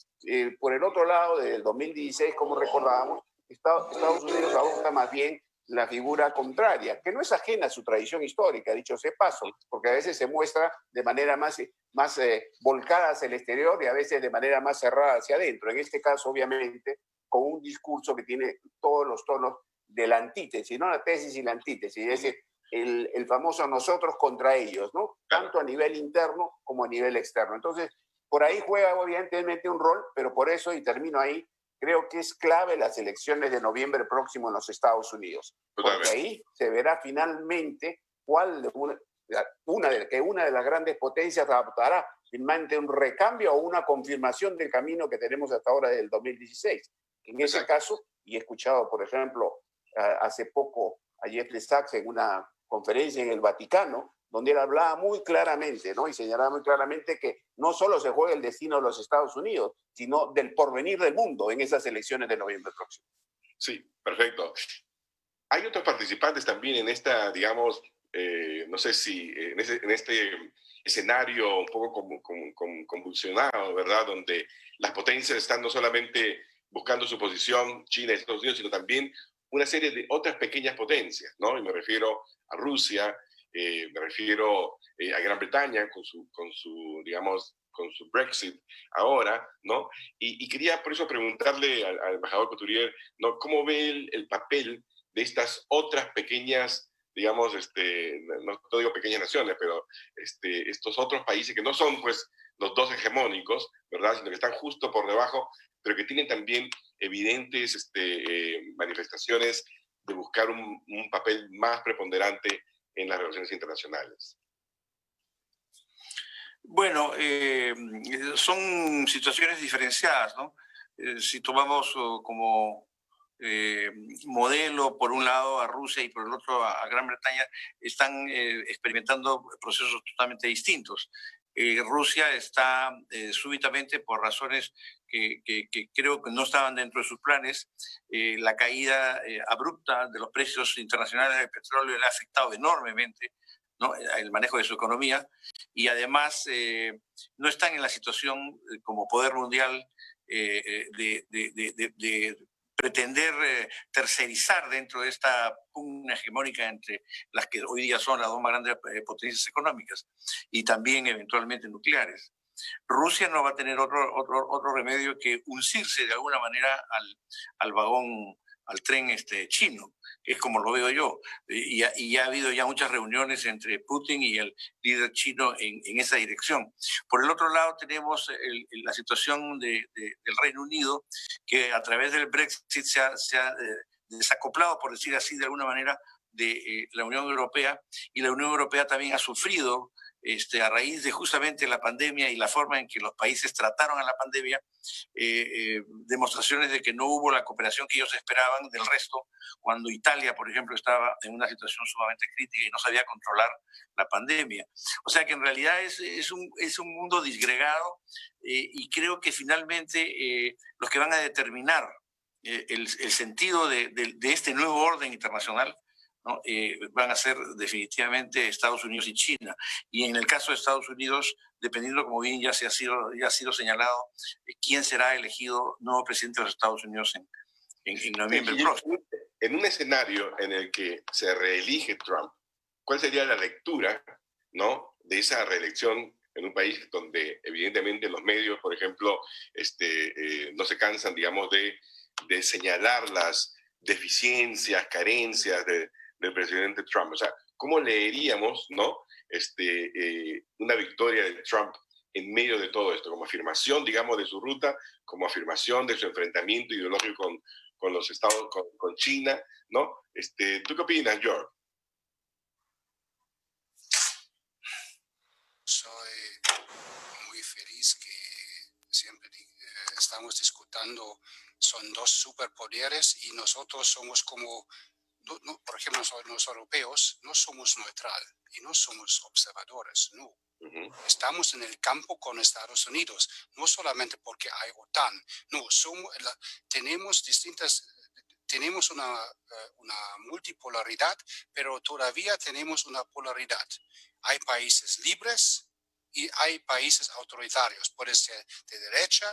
por el otro lado, desde el 2016, como recordábamos, Estados Unidos adopta más bien la figura contraria, que no es ajena a su tradición histórica, dicho sea paso, porque a veces se muestra de manera más volcada hacia el exterior y a veces de manera más cerrada hacia adentro. En este caso, obviamente, con un discurso que tiene todos los tonos de la antítesis, no la tesis y la antítesis, es decir, el famoso nosotros contra ellos, ¿no? Tanto a nivel interno como a nivel externo. Entonces, por ahí juega evidentemente un rol, pero por eso, y termino ahí, creo que es clave las elecciones de noviembre próximo en los Estados Unidos, porque ahí se verá finalmente cuál una de las grandes potencias adoptará finalmente un recambio o una confirmación del camino que tenemos hasta ahora del 2016. En ese caso, y he escuchado, por ejemplo, hace poco a Jeffrey Sachs en una conferencia en el Vaticano, donde él hablaba muy claramente, ¿no?, y señalaba muy claramente que no solo se juega el destino de los Estados Unidos, sino del porvenir del mundo en esas elecciones de noviembre próximo. Sí, perfecto. Hay otros participantes también en esta, digamos, no sé si en este escenario un poco convulsionado, ¿verdad?, donde las potencias están no solamente buscando su posición, China y Estados Unidos, sino también una serie de otras pequeñas potencias, ¿no? Y me refiero a Rusia, me refiero a Gran Bretaña con su, digamos, con su Brexit ahora, ¿no? Y quería por eso preguntarle al embajador Couturier, ¿no?, cómo ve el papel de estas otras pequeñas digamos, no digo pequeñas naciones, pero estos otros países que no son, pues, los dos hegemónicos, ¿verdad? Sino que están justo por debajo, pero que tienen también evidentes manifestaciones de buscar un papel más preponderante en las relaciones internacionales. Bueno, son situaciones diferenciadas, ¿no? Si tomamos como modelo, por un lado, a Rusia y por el otro a Gran Bretaña, están experimentando procesos totalmente distintos. Rusia está súbitamente, por razones que creo que no estaban dentro de sus planes, la caída abrupta de los precios internacionales del petróleo le ha afectado enormemente, ¿no?, el manejo de su economía, y además no están en la situación como poder mundial de pretender tercerizar dentro de esta pugna hegemónica entre las que hoy día son las dos más grandes potencias económicas y también eventualmente nucleares. Rusia no va a tener otro remedio que uncirse de alguna manera al vagón, al tren chino, que es como lo veo yo. Y ha habido ya muchas reuniones entre Putin y el líder chino en esa dirección. Por el otro lado tenemos la situación del Reino Unido, que a través del Brexit se ha desacoplado, por decir así, de alguna manera, de la Unión Europea, y la Unión Europea también ha sufrido a raíz de justamente la pandemia y la forma en que los países trataron a la pandemia, demostraciones de que no hubo la cooperación que ellos esperaban del resto, cuando Italia, por ejemplo, estaba en una situación sumamente crítica y no sabía controlar la pandemia. O sea que en realidad es un mundo disgregado, y creo que finalmente los que van a determinar el sentido de este nuevo orden internacional, ¿no?, van a ser definitivamente Estados Unidos y China. Y en el caso de Estados Unidos, dependiendo, como bien ya ha sido señalado, quién será elegido nuevo presidente de los Estados Unidos en noviembre próximo. En un escenario en el que se reelige Trump, ¿cuál sería la lectura, ¿no?, de esa reelección en un país donde evidentemente los medios, por ejemplo, no se cansan, digamos, de señalar las deficiencias, carencias del presidente Trump? O sea, ¿cómo leeríamos, ¿no?, una victoria de Trump en medio de todo esto, como afirmación, digamos, de su ruta, como afirmación de su enfrentamiento ideológico con los Estados, con China, ¿no? ¿Tú qué opinas, George? Soy muy feliz que siempre estamos discutiendo, son dos superpoderes y nosotros somos como, por ejemplo, los europeos no somos neutral y no somos observadores, no. Estamos en el campo con Estados Unidos, no solamente porque hay OTAN, no, tenemos una multipolaridad, pero todavía tenemos una polaridad. Hay países libres y hay países autoritarios, puede ser de derecha,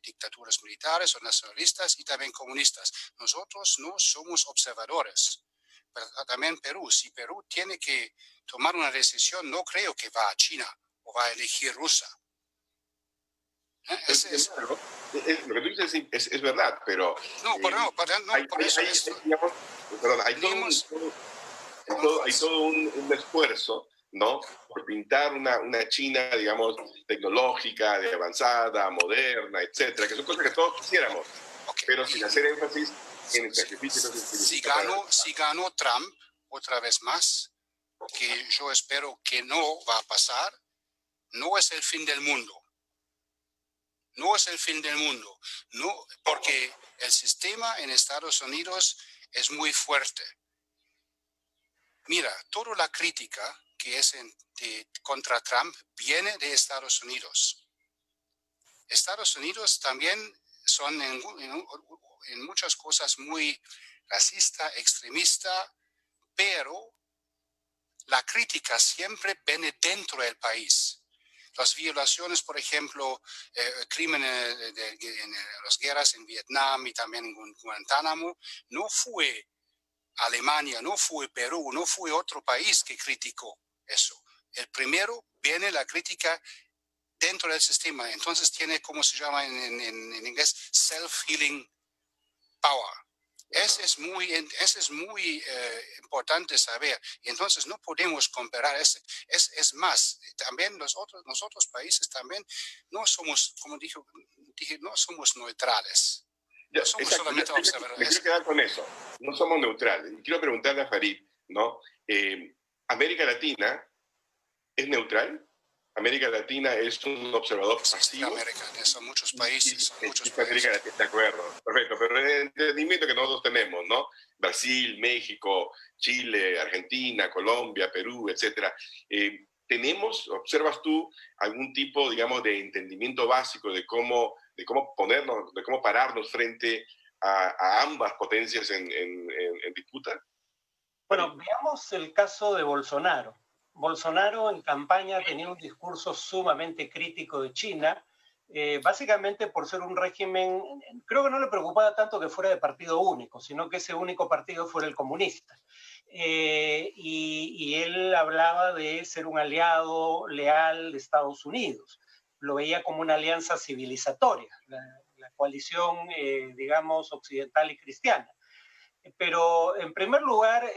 dictaduras militares o nacionalistas, y también comunistas. Nosotros no somos observadores. Pero también Perú, si Perú tiene que tomar una decisión, no creo que va a China o va a elegir Rusia. Lo que tú dices es verdad, pero hay todo un esfuerzo, ¿no?, por pintar una China, digamos, tecnológica, de avanzada, moderna, etcétera, que son cosas que todos quisiéramos, pero sin hacer énfasis en el sacrificio. Si ganó Trump otra vez más, que yo espero que no va a pasar, no es el fin del mundo. No es el fin del mundo, no, porque el sistema en Estados Unidos es muy fuerte. Mira, toda la crítica que es contra Trump viene de Estados Unidos. Estados Unidos también son en muchas cosas muy racista, extremista, pero la crítica siempre viene dentro del país. Las violaciones, por ejemplo, crímenes en las guerras en Vietnam y también en Guantánamo, no fue Alemania, no fue Perú, no fue otro país que criticó eso. El primero viene la crítica dentro del sistema. Entonces tiene, ¿cómo se llama en inglés? Self-healing power. Eso es muy importante saber. Y entonces no podemos comparar. Es más, también los otros países también no somos, como dije, no somos neutrales. No somos exacto, solamente me observadores. quiero quedar con eso. No somos neutrales. Y quiero preguntarle a Farid, ¿no? ¿América Latina es neutral? ¿América Latina es un observador pasivo? Son muchos países. América Latina, de acuerdo, perfecto. Pero el entendimiento que nosotros tenemos, ¿no? Brasil, México, Chile, Argentina, Colombia, Perú, etcétera. ¿Observas tú algún tipo, digamos, de entendimiento básico de cómo ponernos, de cómo pararnos frente a ambas potencias en disputa? Bueno, veamos el caso de Bolsonaro. Bolsonaro en campaña tenía un discurso sumamente crítico de China, básicamente por ser un régimen, creo que no le preocupaba tanto que fuera de partido único, sino que ese único partido fuera el comunista. Y él hablaba de ser un aliado leal de Estados Unidos. Lo veía como una alianza civilizatoria, la coalición, digamos, occidental y cristiana. Pero en primer lugar,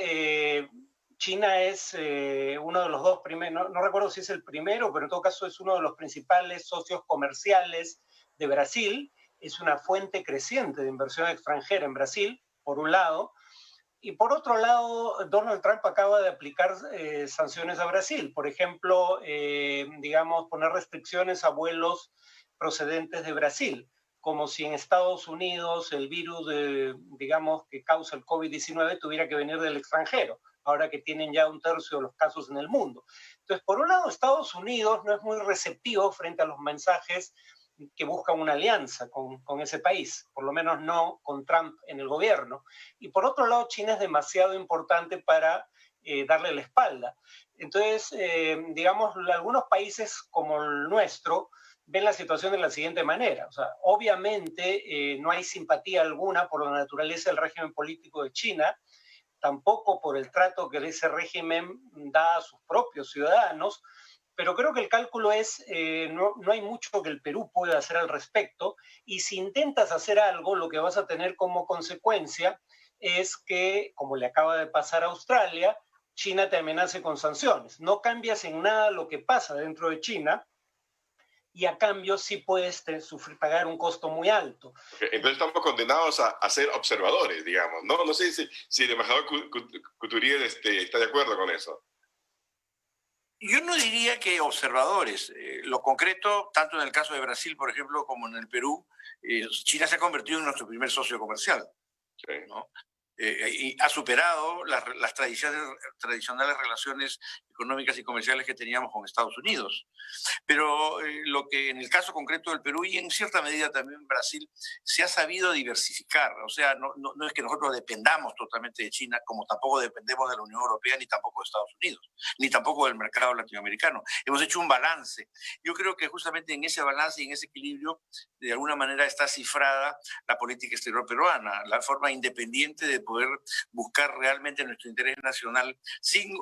China es uno de los dos primeros, no recuerdo si es el primero, pero en todo caso es uno de los principales socios comerciales de Brasil. Es una fuente creciente de inversión extranjera en Brasil, por un lado. Y por otro lado, Donald Trump acaba de aplicar sanciones a Brasil. Por ejemplo, digamos, poner restricciones a vuelos procedentes de Brasil, como si en Estados Unidos el virus, digamos, que causa el COVID-19 tuviera que venir del extranjero, ahora que tienen ya 1/3 de los casos en el mundo. Entonces, por un lado, Estados Unidos no es muy receptivo frente a los mensajes que buscan una alianza con ese país, por lo menos no con Trump en el gobierno. Y por otro lado, China es demasiado importante para darle la espalda. Entonces, digamos, algunos países como el nuestro ven la situación de la siguiente manera. O sea, obviamente no hay simpatía alguna por la naturaleza del régimen político de China, tampoco por el trato que ese régimen da a sus propios ciudadanos, pero creo que el cálculo es, no hay mucho que el Perú pueda hacer al respecto, y si intentas hacer algo, lo que vas a tener como consecuencia es que, como le acaba de pasar a Australia, China te amenace con sanciones. No cambias en nada lo que pasa dentro de China, y a cambio sí puedes pagar un costo muy alto. Entonces estamos condenados a ser observadores, digamos, ¿no? No sé si el embajador Couturier está de acuerdo con eso. Yo no diría que observadores. Lo concreto, tanto en el caso de Brasil, por ejemplo, como en el Perú, China se ha convertido en nuestro primer socio comercial. Sí. ¿No? Y ha superado las tradicionales relaciones económicas y comerciales que teníamos con Estados Unidos. Pero lo que en el caso concreto del Perú y en cierta medida también Brasil se ha sabido diversificar. O sea, no es que nosotros dependamos totalmente de China, como tampoco dependemos de la Unión Europea, ni tampoco de Estados Unidos, ni tampoco del mercado latinoamericano. Hemos hecho un balance. Yo creo que justamente en ese balance y en ese equilibrio, de alguna manera está cifrada la política exterior peruana, la forma independiente de poder buscar realmente nuestro interés nacional sin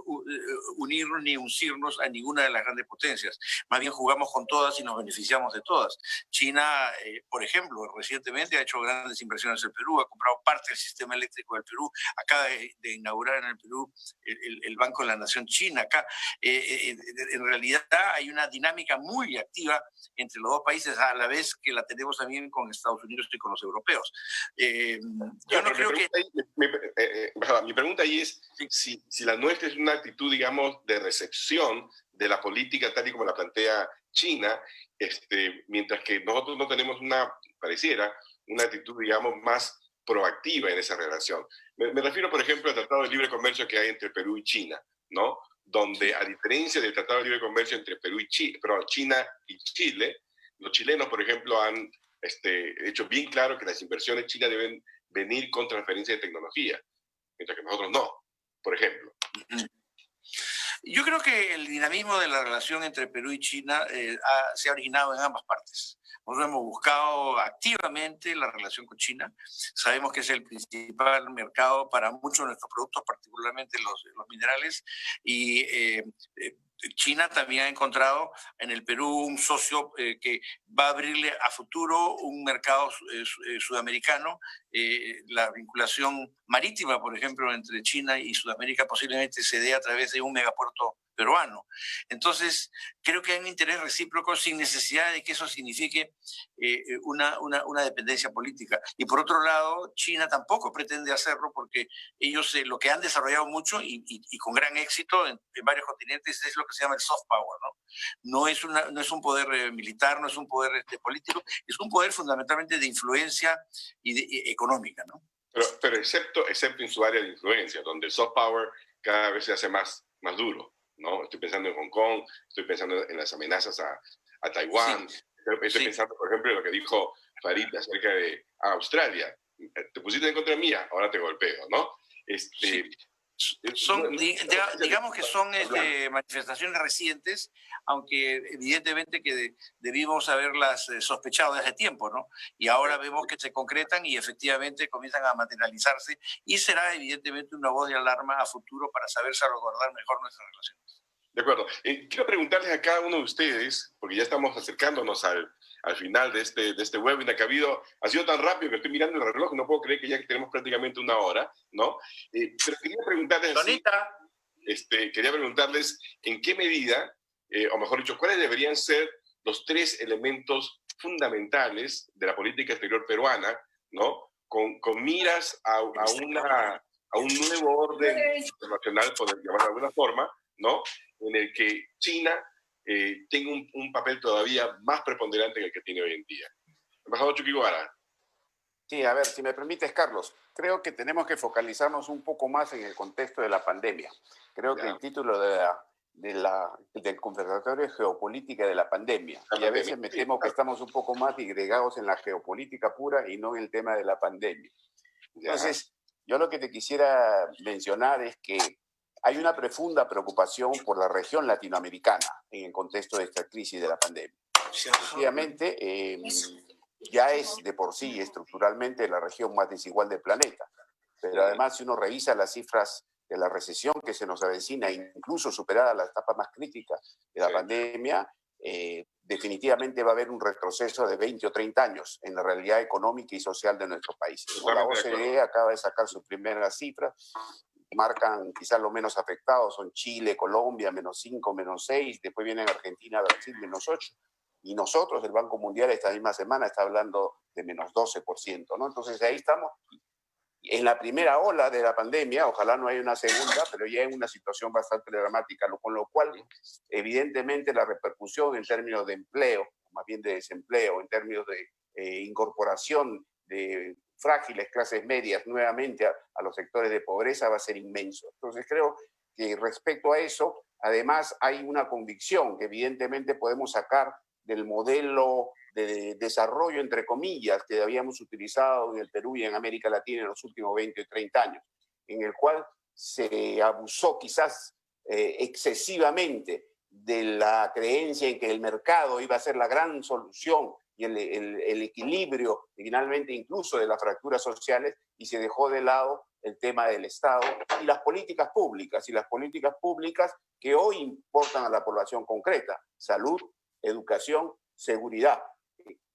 unirnos ni uncirnos a ninguna de las grandes potencias. Más bien jugamos con todas y nos beneficiamos de todas. China, por ejemplo, recientemente ha hecho grandes inversiones en el Perú, ha comprado parte del sistema eléctrico del Perú, acaba de inaugurar en el Perú el Banco de la Nación China. Acá, en realidad, hay una dinámica muy activa entre los dos países, a la vez que la tenemos también con Estados Unidos y con los europeos. Yo no creo que... Mi pregunta ahí es si la nuestra es una actitud, digamos, de recepción de la política tal y como la plantea China, mientras que nosotros no tenemos pareciera, una actitud, digamos, más proactiva en esa relación. Me refiero, por ejemplo, al Tratado de Libre Comercio que hay entre Perú y China, ¿no? Donde, a diferencia del Tratado de Libre Comercio entre Perú y China y Chile, los chilenos, por ejemplo, han hecho bien claro que las inversiones chinas deben venir con transferencia de tecnología, mientras que nosotros no, por ejemplo. Yo creo que el dinamismo de la relación entre Perú y China se ha originado en ambas partes. Nosotros hemos buscado activamente la relación con China. Sabemos que es el principal mercado para muchos de nuestros productos, particularmente los minerales, y China también ha encontrado en el Perú un socio que va a abrirle a futuro un mercado sudamericano. La vinculación marítima, por ejemplo, entre China y Sudamérica posiblemente se dé a través de un megapuerto peruano. Entonces, creo que hay un interés recíproco sin necesidad de que eso signifique una dependencia política. Y por otro lado, China tampoco pretende hacerlo porque ellos lo que han desarrollado mucho y con gran éxito en varios continentes es lo que se llama el soft power, ¿no? No es un poder militar, no es un poder político, es un poder fundamentalmente de influencia y económica, ¿no? Pero excepto en su área de influencia, donde el soft power cada vez se hace más duro, ¿no? Estoy pensando en Hong Kong, estoy pensando en las amenazas a Taiwán, sí. Estoy pensando, por ejemplo, en lo que dijo Farid acerca de Australia. Te pusiste en contra mía, ahora te golpeo, ¿no? Sí. Digamos que son manifestaciones recientes, aunque evidentemente que debimos haberlas sospechado desde tiempo, ¿no? Y ahora vemos que se concretan y efectivamente comienzan a materializarse y será evidentemente una voz de alarma a futuro para saber salvaguardar mejor nuestras relaciones. De acuerdo. Quiero preguntarles a cada uno de ustedes, porque ya estamos acercándonos al final de este webinar que ha sido tan rápido que estoy mirando el reloj y no puedo creer que ya tenemos prácticamente una hora, ¿no? Pero quería preguntarles en qué medida, o mejor dicho, cuáles deberían ser los 3 elementos fundamentales de la política exterior peruana, ¿no? Con miras a un nuevo orden internacional, por llamarlo de alguna forma, ¿no? En el que China tenga un papel todavía más preponderante que el que tiene hoy en día. Embajador Chuquibara. Sí, a ver, si me permites, Carlos, creo que tenemos que focalizarnos un poco más en el contexto de la pandemia. Creo que el título del conversatorio es Geopolítica de la pandemia. Y a veces me temo que estamos un poco más digregados en la geopolítica pura y no en el tema de la pandemia. Entonces, yo lo que te quisiera mencionar es que hay una profunda preocupación por la región latinoamericana en el contexto de esta crisis de la pandemia. Obviamente, ya es de por sí estructuralmente la región más desigual del planeta. Pero además, si uno revisa las cifras de la recesión que se nos avecina, incluso superada la etapa más crítica de la pandemia, definitivamente va a haber un retroceso de 20 o 30 años en la realidad económica y social de nuestro país. La OCDE acaba de sacar sus primeras cifras, marcan quizás los menos afectados, son Chile, Colombia, -5, -6, después vienen Argentina, Brasil, -8. Y nosotros, el Banco Mundial, esta misma semana está hablando de -12%, ¿no? Entonces ahí estamos en la primera ola de la pandemia, ojalá no haya una segunda, pero ya en una situación bastante dramática, con lo cual, evidentemente, la repercusión en términos de empleo, más bien de desempleo, en términos de incorporación de frágiles clases medias nuevamente a los sectores de pobreza va a ser inmenso. Entonces creo que respecto a eso, además hay una convicción que evidentemente podemos sacar del modelo de desarrollo, entre comillas, que habíamos utilizado en el Perú y en América Latina en los últimos 20 o 30 años, en el cual se abusó quizás excesivamente de la creencia en que el mercado iba a ser la gran solución y el equilibrio, finalmente incluso de las fracturas sociales, y se dejó de lado el tema del Estado y las políticas públicas que hoy importan a la población concreta: salud, educación, seguridad,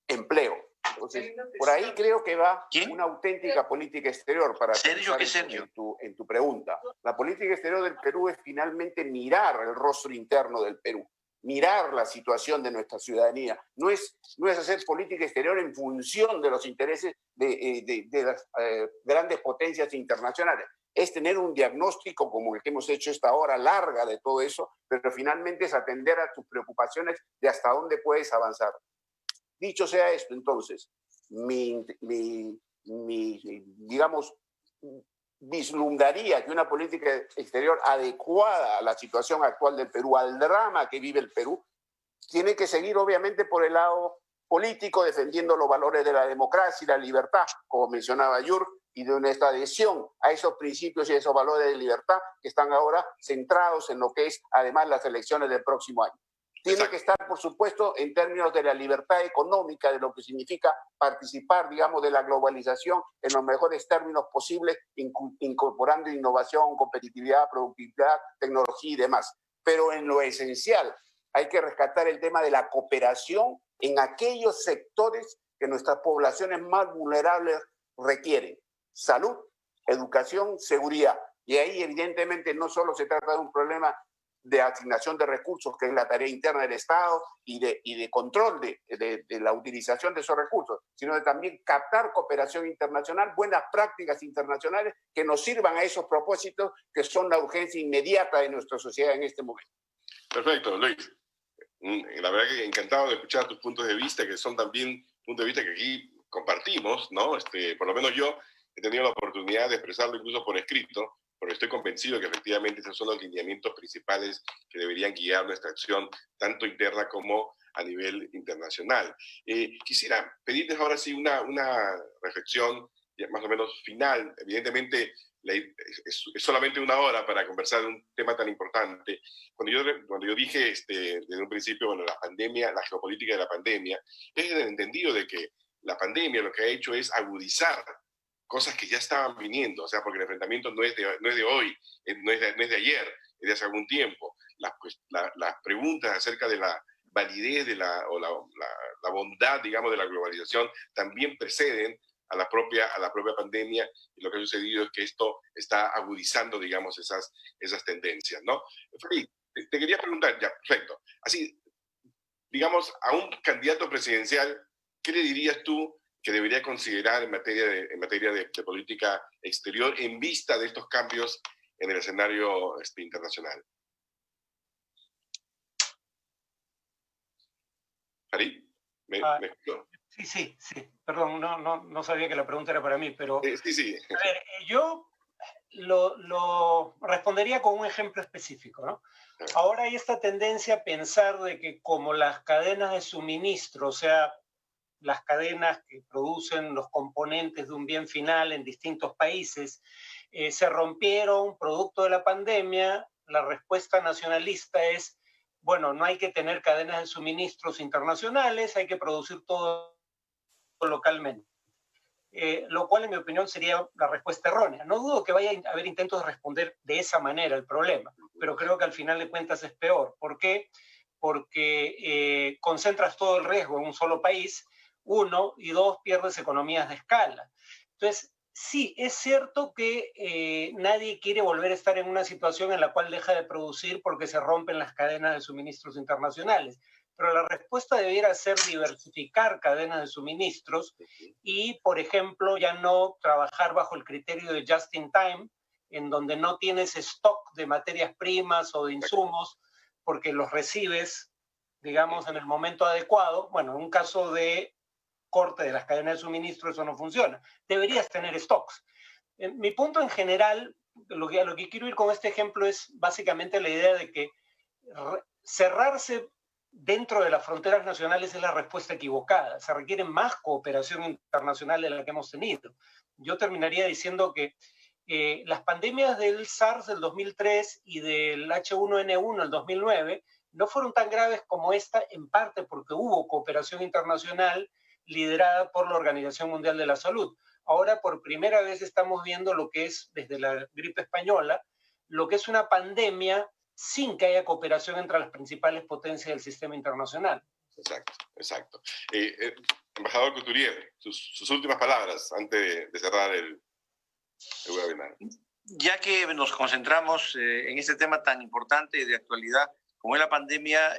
empleo. Entonces, por ahí creo que va una auténtica política exterior para en tu pregunta. La política exterior del Perú es finalmente mirar el rostro interno del Perú, mirar la situación de nuestra ciudadanía. No es hacer política exterior en función de los intereses de las grandes potencias internacionales. Es tener un diagnóstico como el que hemos hecho esta hora larga de todo eso, pero finalmente es atender a tus preocupaciones de hasta dónde puedes avanzar. Dicho sea esto, entonces, digamos, vislumbraría que una política exterior adecuada a la situación actual del Perú, al drama que vive el Perú, tiene que seguir obviamente por el lado político, defendiendo los valores de la democracia y la libertad, como mencionaba Yur, y de nuestra adhesión a esos principios y esos valores de libertad que están ahora centrados en lo que es además las elecciones del próximo año. Tiene que estar, por supuesto, en términos de la libertad económica, de lo que significa participar, digamos, de la globalización en los mejores términos posibles, incorporando innovación, competitividad, productividad, tecnología y demás. pero en lo esencial hay que rescatar el tema de la cooperación en aquellos sectores que nuestras poblaciones más vulnerables requieren: salud, educación, seguridad. Y ahí evidentemente no solo se trata de un problema de asignación de recursos, que es la tarea interna del Estado, y de control de la utilización de esos recursos, sino de también captar cooperación internacional, buenas prácticas internacionales que nos sirvan a esos propósitos que son la urgencia inmediata de nuestra sociedad en este momento. Perfecto, Luis. La verdad que encantado de escuchar tus puntos de vista, que son también puntos de vista que aquí compartimos, ¿no? Por lo menos yo he tenido la oportunidad de expresarlo incluso por escrito, porque estoy convencido de que efectivamente esos son los lineamientos principales que deberían guiar nuestra acción, tanto interna como a nivel internacional. Quisiera pedirles ahora sí una reflexión más o menos final. Evidentemente, es solamente una hora para conversar de un tema tan importante. Cuando yo dije desde un principio, bueno, la pandemia, la geopolítica de la pandemia, es el entendido de que la pandemia lo que ha hecho es agudizar cosas que ya estaban viniendo, o sea, porque el enfrentamiento no es de hoy, no es de ayer, es de hace algún tiempo. Las preguntas acerca de la validez la bondad, digamos, de la globalización también preceden a la propia pandemia, y lo que ha sucedido es que esto está agudizando, digamos, esas tendencias, ¿no? Freddy, te quería preguntar, ya, perfecto, así, digamos, a un candidato presidencial, ¿qué le dirías tú que debería considerar en materia de política exterior en vista de estos cambios en el escenario internacional? ¿Farid? ¿Me escuchó? Sí. Perdón, no sabía que la pregunta era para mí, pero... Sí. A ver, yo lo respondería con un ejemplo específico, ¿no? Ahora hay esta tendencia a pensar de que como las cadenas de suministro, o sea, las cadenas que producen los componentes de un bien final en distintos países, se rompieron producto de la pandemia, la respuesta nacionalista es, bueno, no hay que tener cadenas de suministros internacionales, hay que producir todo localmente. Lo cual, en mi opinión, sería la respuesta errónea. No dudo que vaya a haber intentos de responder de esa manera el problema, pero creo que al final de cuentas es peor. ¿Por qué? Porque concentras todo el riesgo en un solo país, uno, y dos, pierdes economías de escala. Entonces, sí, es cierto que nadie quiere volver a estar en una situación en la cual deja de producir porque se rompen las cadenas de suministros internacionales, pero la respuesta debiera ser diversificar cadenas de suministros y, por ejemplo, ya no trabajar bajo el criterio de just in time, en donde no tienes stock de materias primas o de insumos porque los recibes, digamos, en el momento adecuado. Bueno, en un caso de corte de las cadenas de suministro eso no funciona. Deberías tener stocks. Mi punto en general, lo que quiero ir con este ejemplo es básicamente la idea de que cerrarse dentro de las fronteras nacionales es la respuesta equivocada. Se requiere más cooperación internacional de la que hemos tenido. Yo terminaría diciendo que las pandemias del SARS del 2003 y del H1N1 del 2009 no fueron tan graves como esta, en parte porque hubo cooperación internacional liderada por la Organización Mundial de la Salud. Ahora, por primera vez, estamos viendo lo que es, desde la gripe española, lo que es una pandemia sin que haya cooperación entre las principales potencias del sistema internacional. Exacto. Embajador Couturier, sus últimas palabras antes de cerrar el webinar. Ya que nos concentramos en este tema tan importante de actualidad como es la pandemia,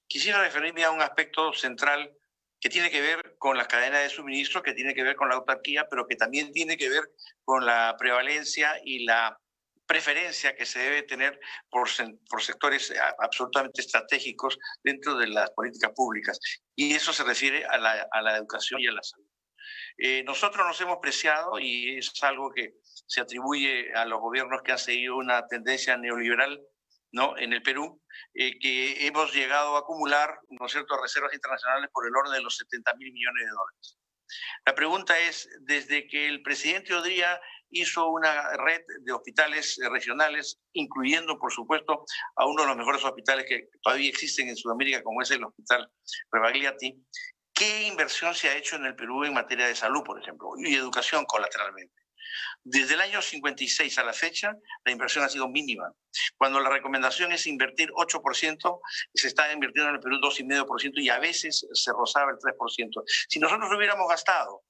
quisiera referirme a un aspecto central que tiene que ver con las cadenas de suministro, que tiene que ver con la autarquía, pero que también tiene que ver con la prevalencia y la preferencia que se debe tener por sectores absolutamente estratégicos dentro de las políticas públicas. Y eso se refiere a la educación y a la salud. Nosotros nos hemos preciado, y es algo que se atribuye a los gobiernos que han seguido una tendencia neoliberal, ¿no?, en el Perú, que hemos llegado a acumular, ¿no es cierto?, reservas internacionales por el orden de los 70.000 millones de dólares. La pregunta es, desde que el presidente Odría hizo una red de hospitales regionales, incluyendo, por supuesto, a uno de los mejores hospitales que todavía existen en Sudamérica, como es el Hospital Rebagliati, ¿qué inversión se ha hecho en el Perú en materia de salud, por ejemplo, y educación colateralmente? Desde el año 56 a la fecha, la inversión ha sido mínima. Cuando la recomendación es invertir 8%, se está invirtiendo en el Perú 2,5% y a veces se rozaba el 3%. Si nosotros hubiéramos gastado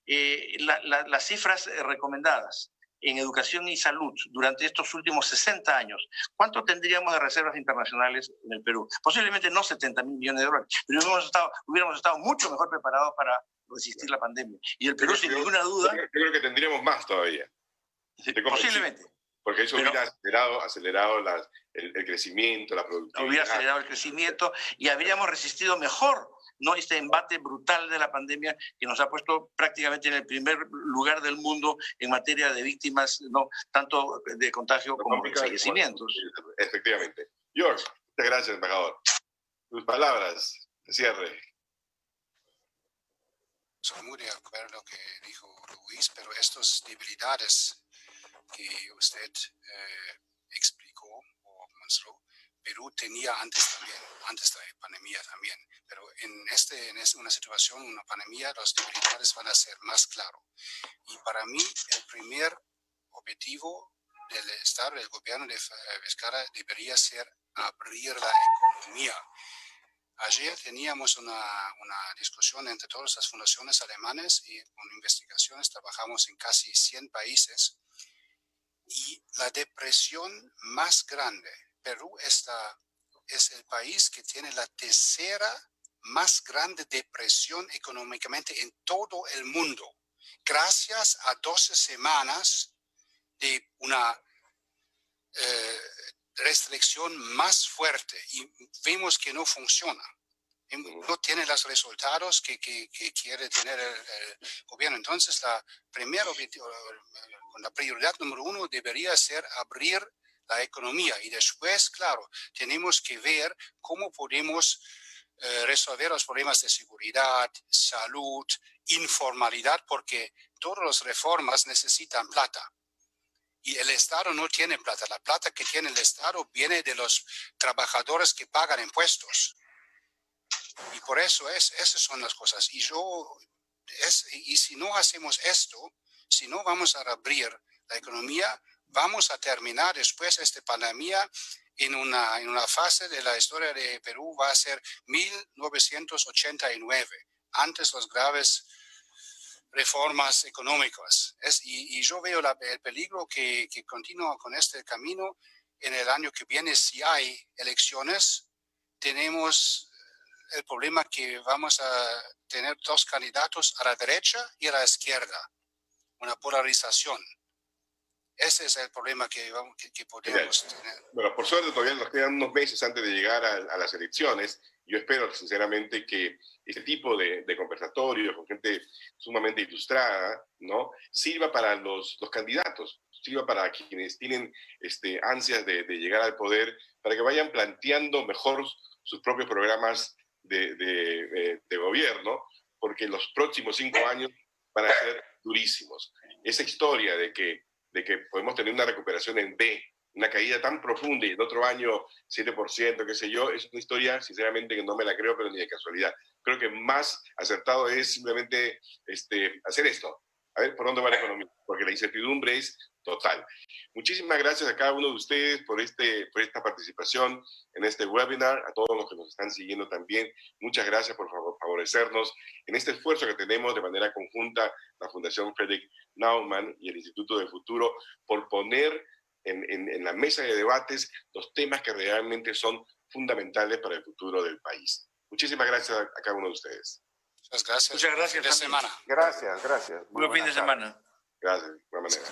las cifras recomendadas en educación y salud durante estos últimos 60 años, ¿cuánto tendríamos de reservas internacionales en el Perú? Posiblemente no 70.000 millones de dólares, pero hubiéramos estado mucho mejor preparados para resistir la pandemia. Y el Perú, sin ninguna duda... Yo creo que tendríamos más todavía. Posiblemente. Porque eso hubiera acelerado el crecimiento, la productividad. Hubiera acelerado el crecimiento y habríamos resistido mejor, ¿no?, este embate brutal de la pandemia que nos ha puesto prácticamente en el primer lugar del mundo en materia de víctimas, ¿no?, tanto de contagio como de fallecimientos. Efectivamente. George, muchas gracias, embajador. Tus palabras de cierre. Soy muy de acuerdo con lo que dijo Luis, pero estas debilidades que usted explicó o mostró, Perú tenía antes de la pandemia también, pero en una situación, una pandemia, las debilidades van a ser más claras. Y para mí, el primer objetivo del Estado, del gobierno de Vizcarra, debería ser abrir la economía. Ayer teníamos una discusión entre todas las fundaciones alemanas y con investigaciones trabajamos en casi 100 países. Y la depresión más grande, Perú es el país que tiene la tercera más grande depresión económicamente en todo el mundo, gracias a 12 semanas de una restricción más fuerte y vemos que no funciona. No tiene los resultados que quiere tener el gobierno. Entonces, la prioridad número 1 debería ser abrir la economía y después, claro, tenemos que ver cómo podemos resolver los problemas de seguridad, salud, informalidad, porque todas las reformas necesitan plata. Y el Estado no tiene plata. La plata que tiene el Estado viene de los trabajadores que pagan impuestos. Y por eso esas son las cosas. Y si no hacemos esto, si no vamos a abrir la economía, vamos a terminar después esta pandemia en una fase de la historia de Perú, va a ser 1989, antes las graves reformas económicas. Y yo veo el peligro que continúa con este camino. En el año que viene, si hay elecciones, tenemos el problema que vamos a tener 2 candidatos a la derecha y a la izquierda, una polarización. Ese es el problema que podemos tener. Bueno, por suerte todavía nos quedan unos meses antes de llegar a las elecciones. Yo espero sinceramente que este tipo de conversatorios con gente sumamente ilustrada, ¿no?, sirva para los candidatos, sirva para quienes tienen ansias de llegar al poder, para que vayan planteando mejor sus propios programas de gobierno, porque los próximos 5 años van a ser durísimos. Esa historia de que podemos tener una recuperación en B, una caída tan profunda y el otro año 7%, qué sé yo, es una historia, sinceramente, que no me la creo, pero ni de casualidad. Creo que más acertado es simplemente hacer esto, a ver por dónde va la economía, porque la incertidumbre es total. Muchísimas gracias a cada uno de ustedes por esta participación en este webinar, a todos los que nos están siguiendo también. Muchas gracias por favorecernos en este esfuerzo que tenemos de manera conjunta la Fundación Frederick Naumann y el Instituto del Futuro por poner en la mesa de debates los temas que realmente son fundamentales para el futuro del país. Muchísimas gracias a cada uno de ustedes. Muchas gracias. Muchas gracias. Fin de semana. Gracias. Buen fin de semana. Gracias. De buena manera.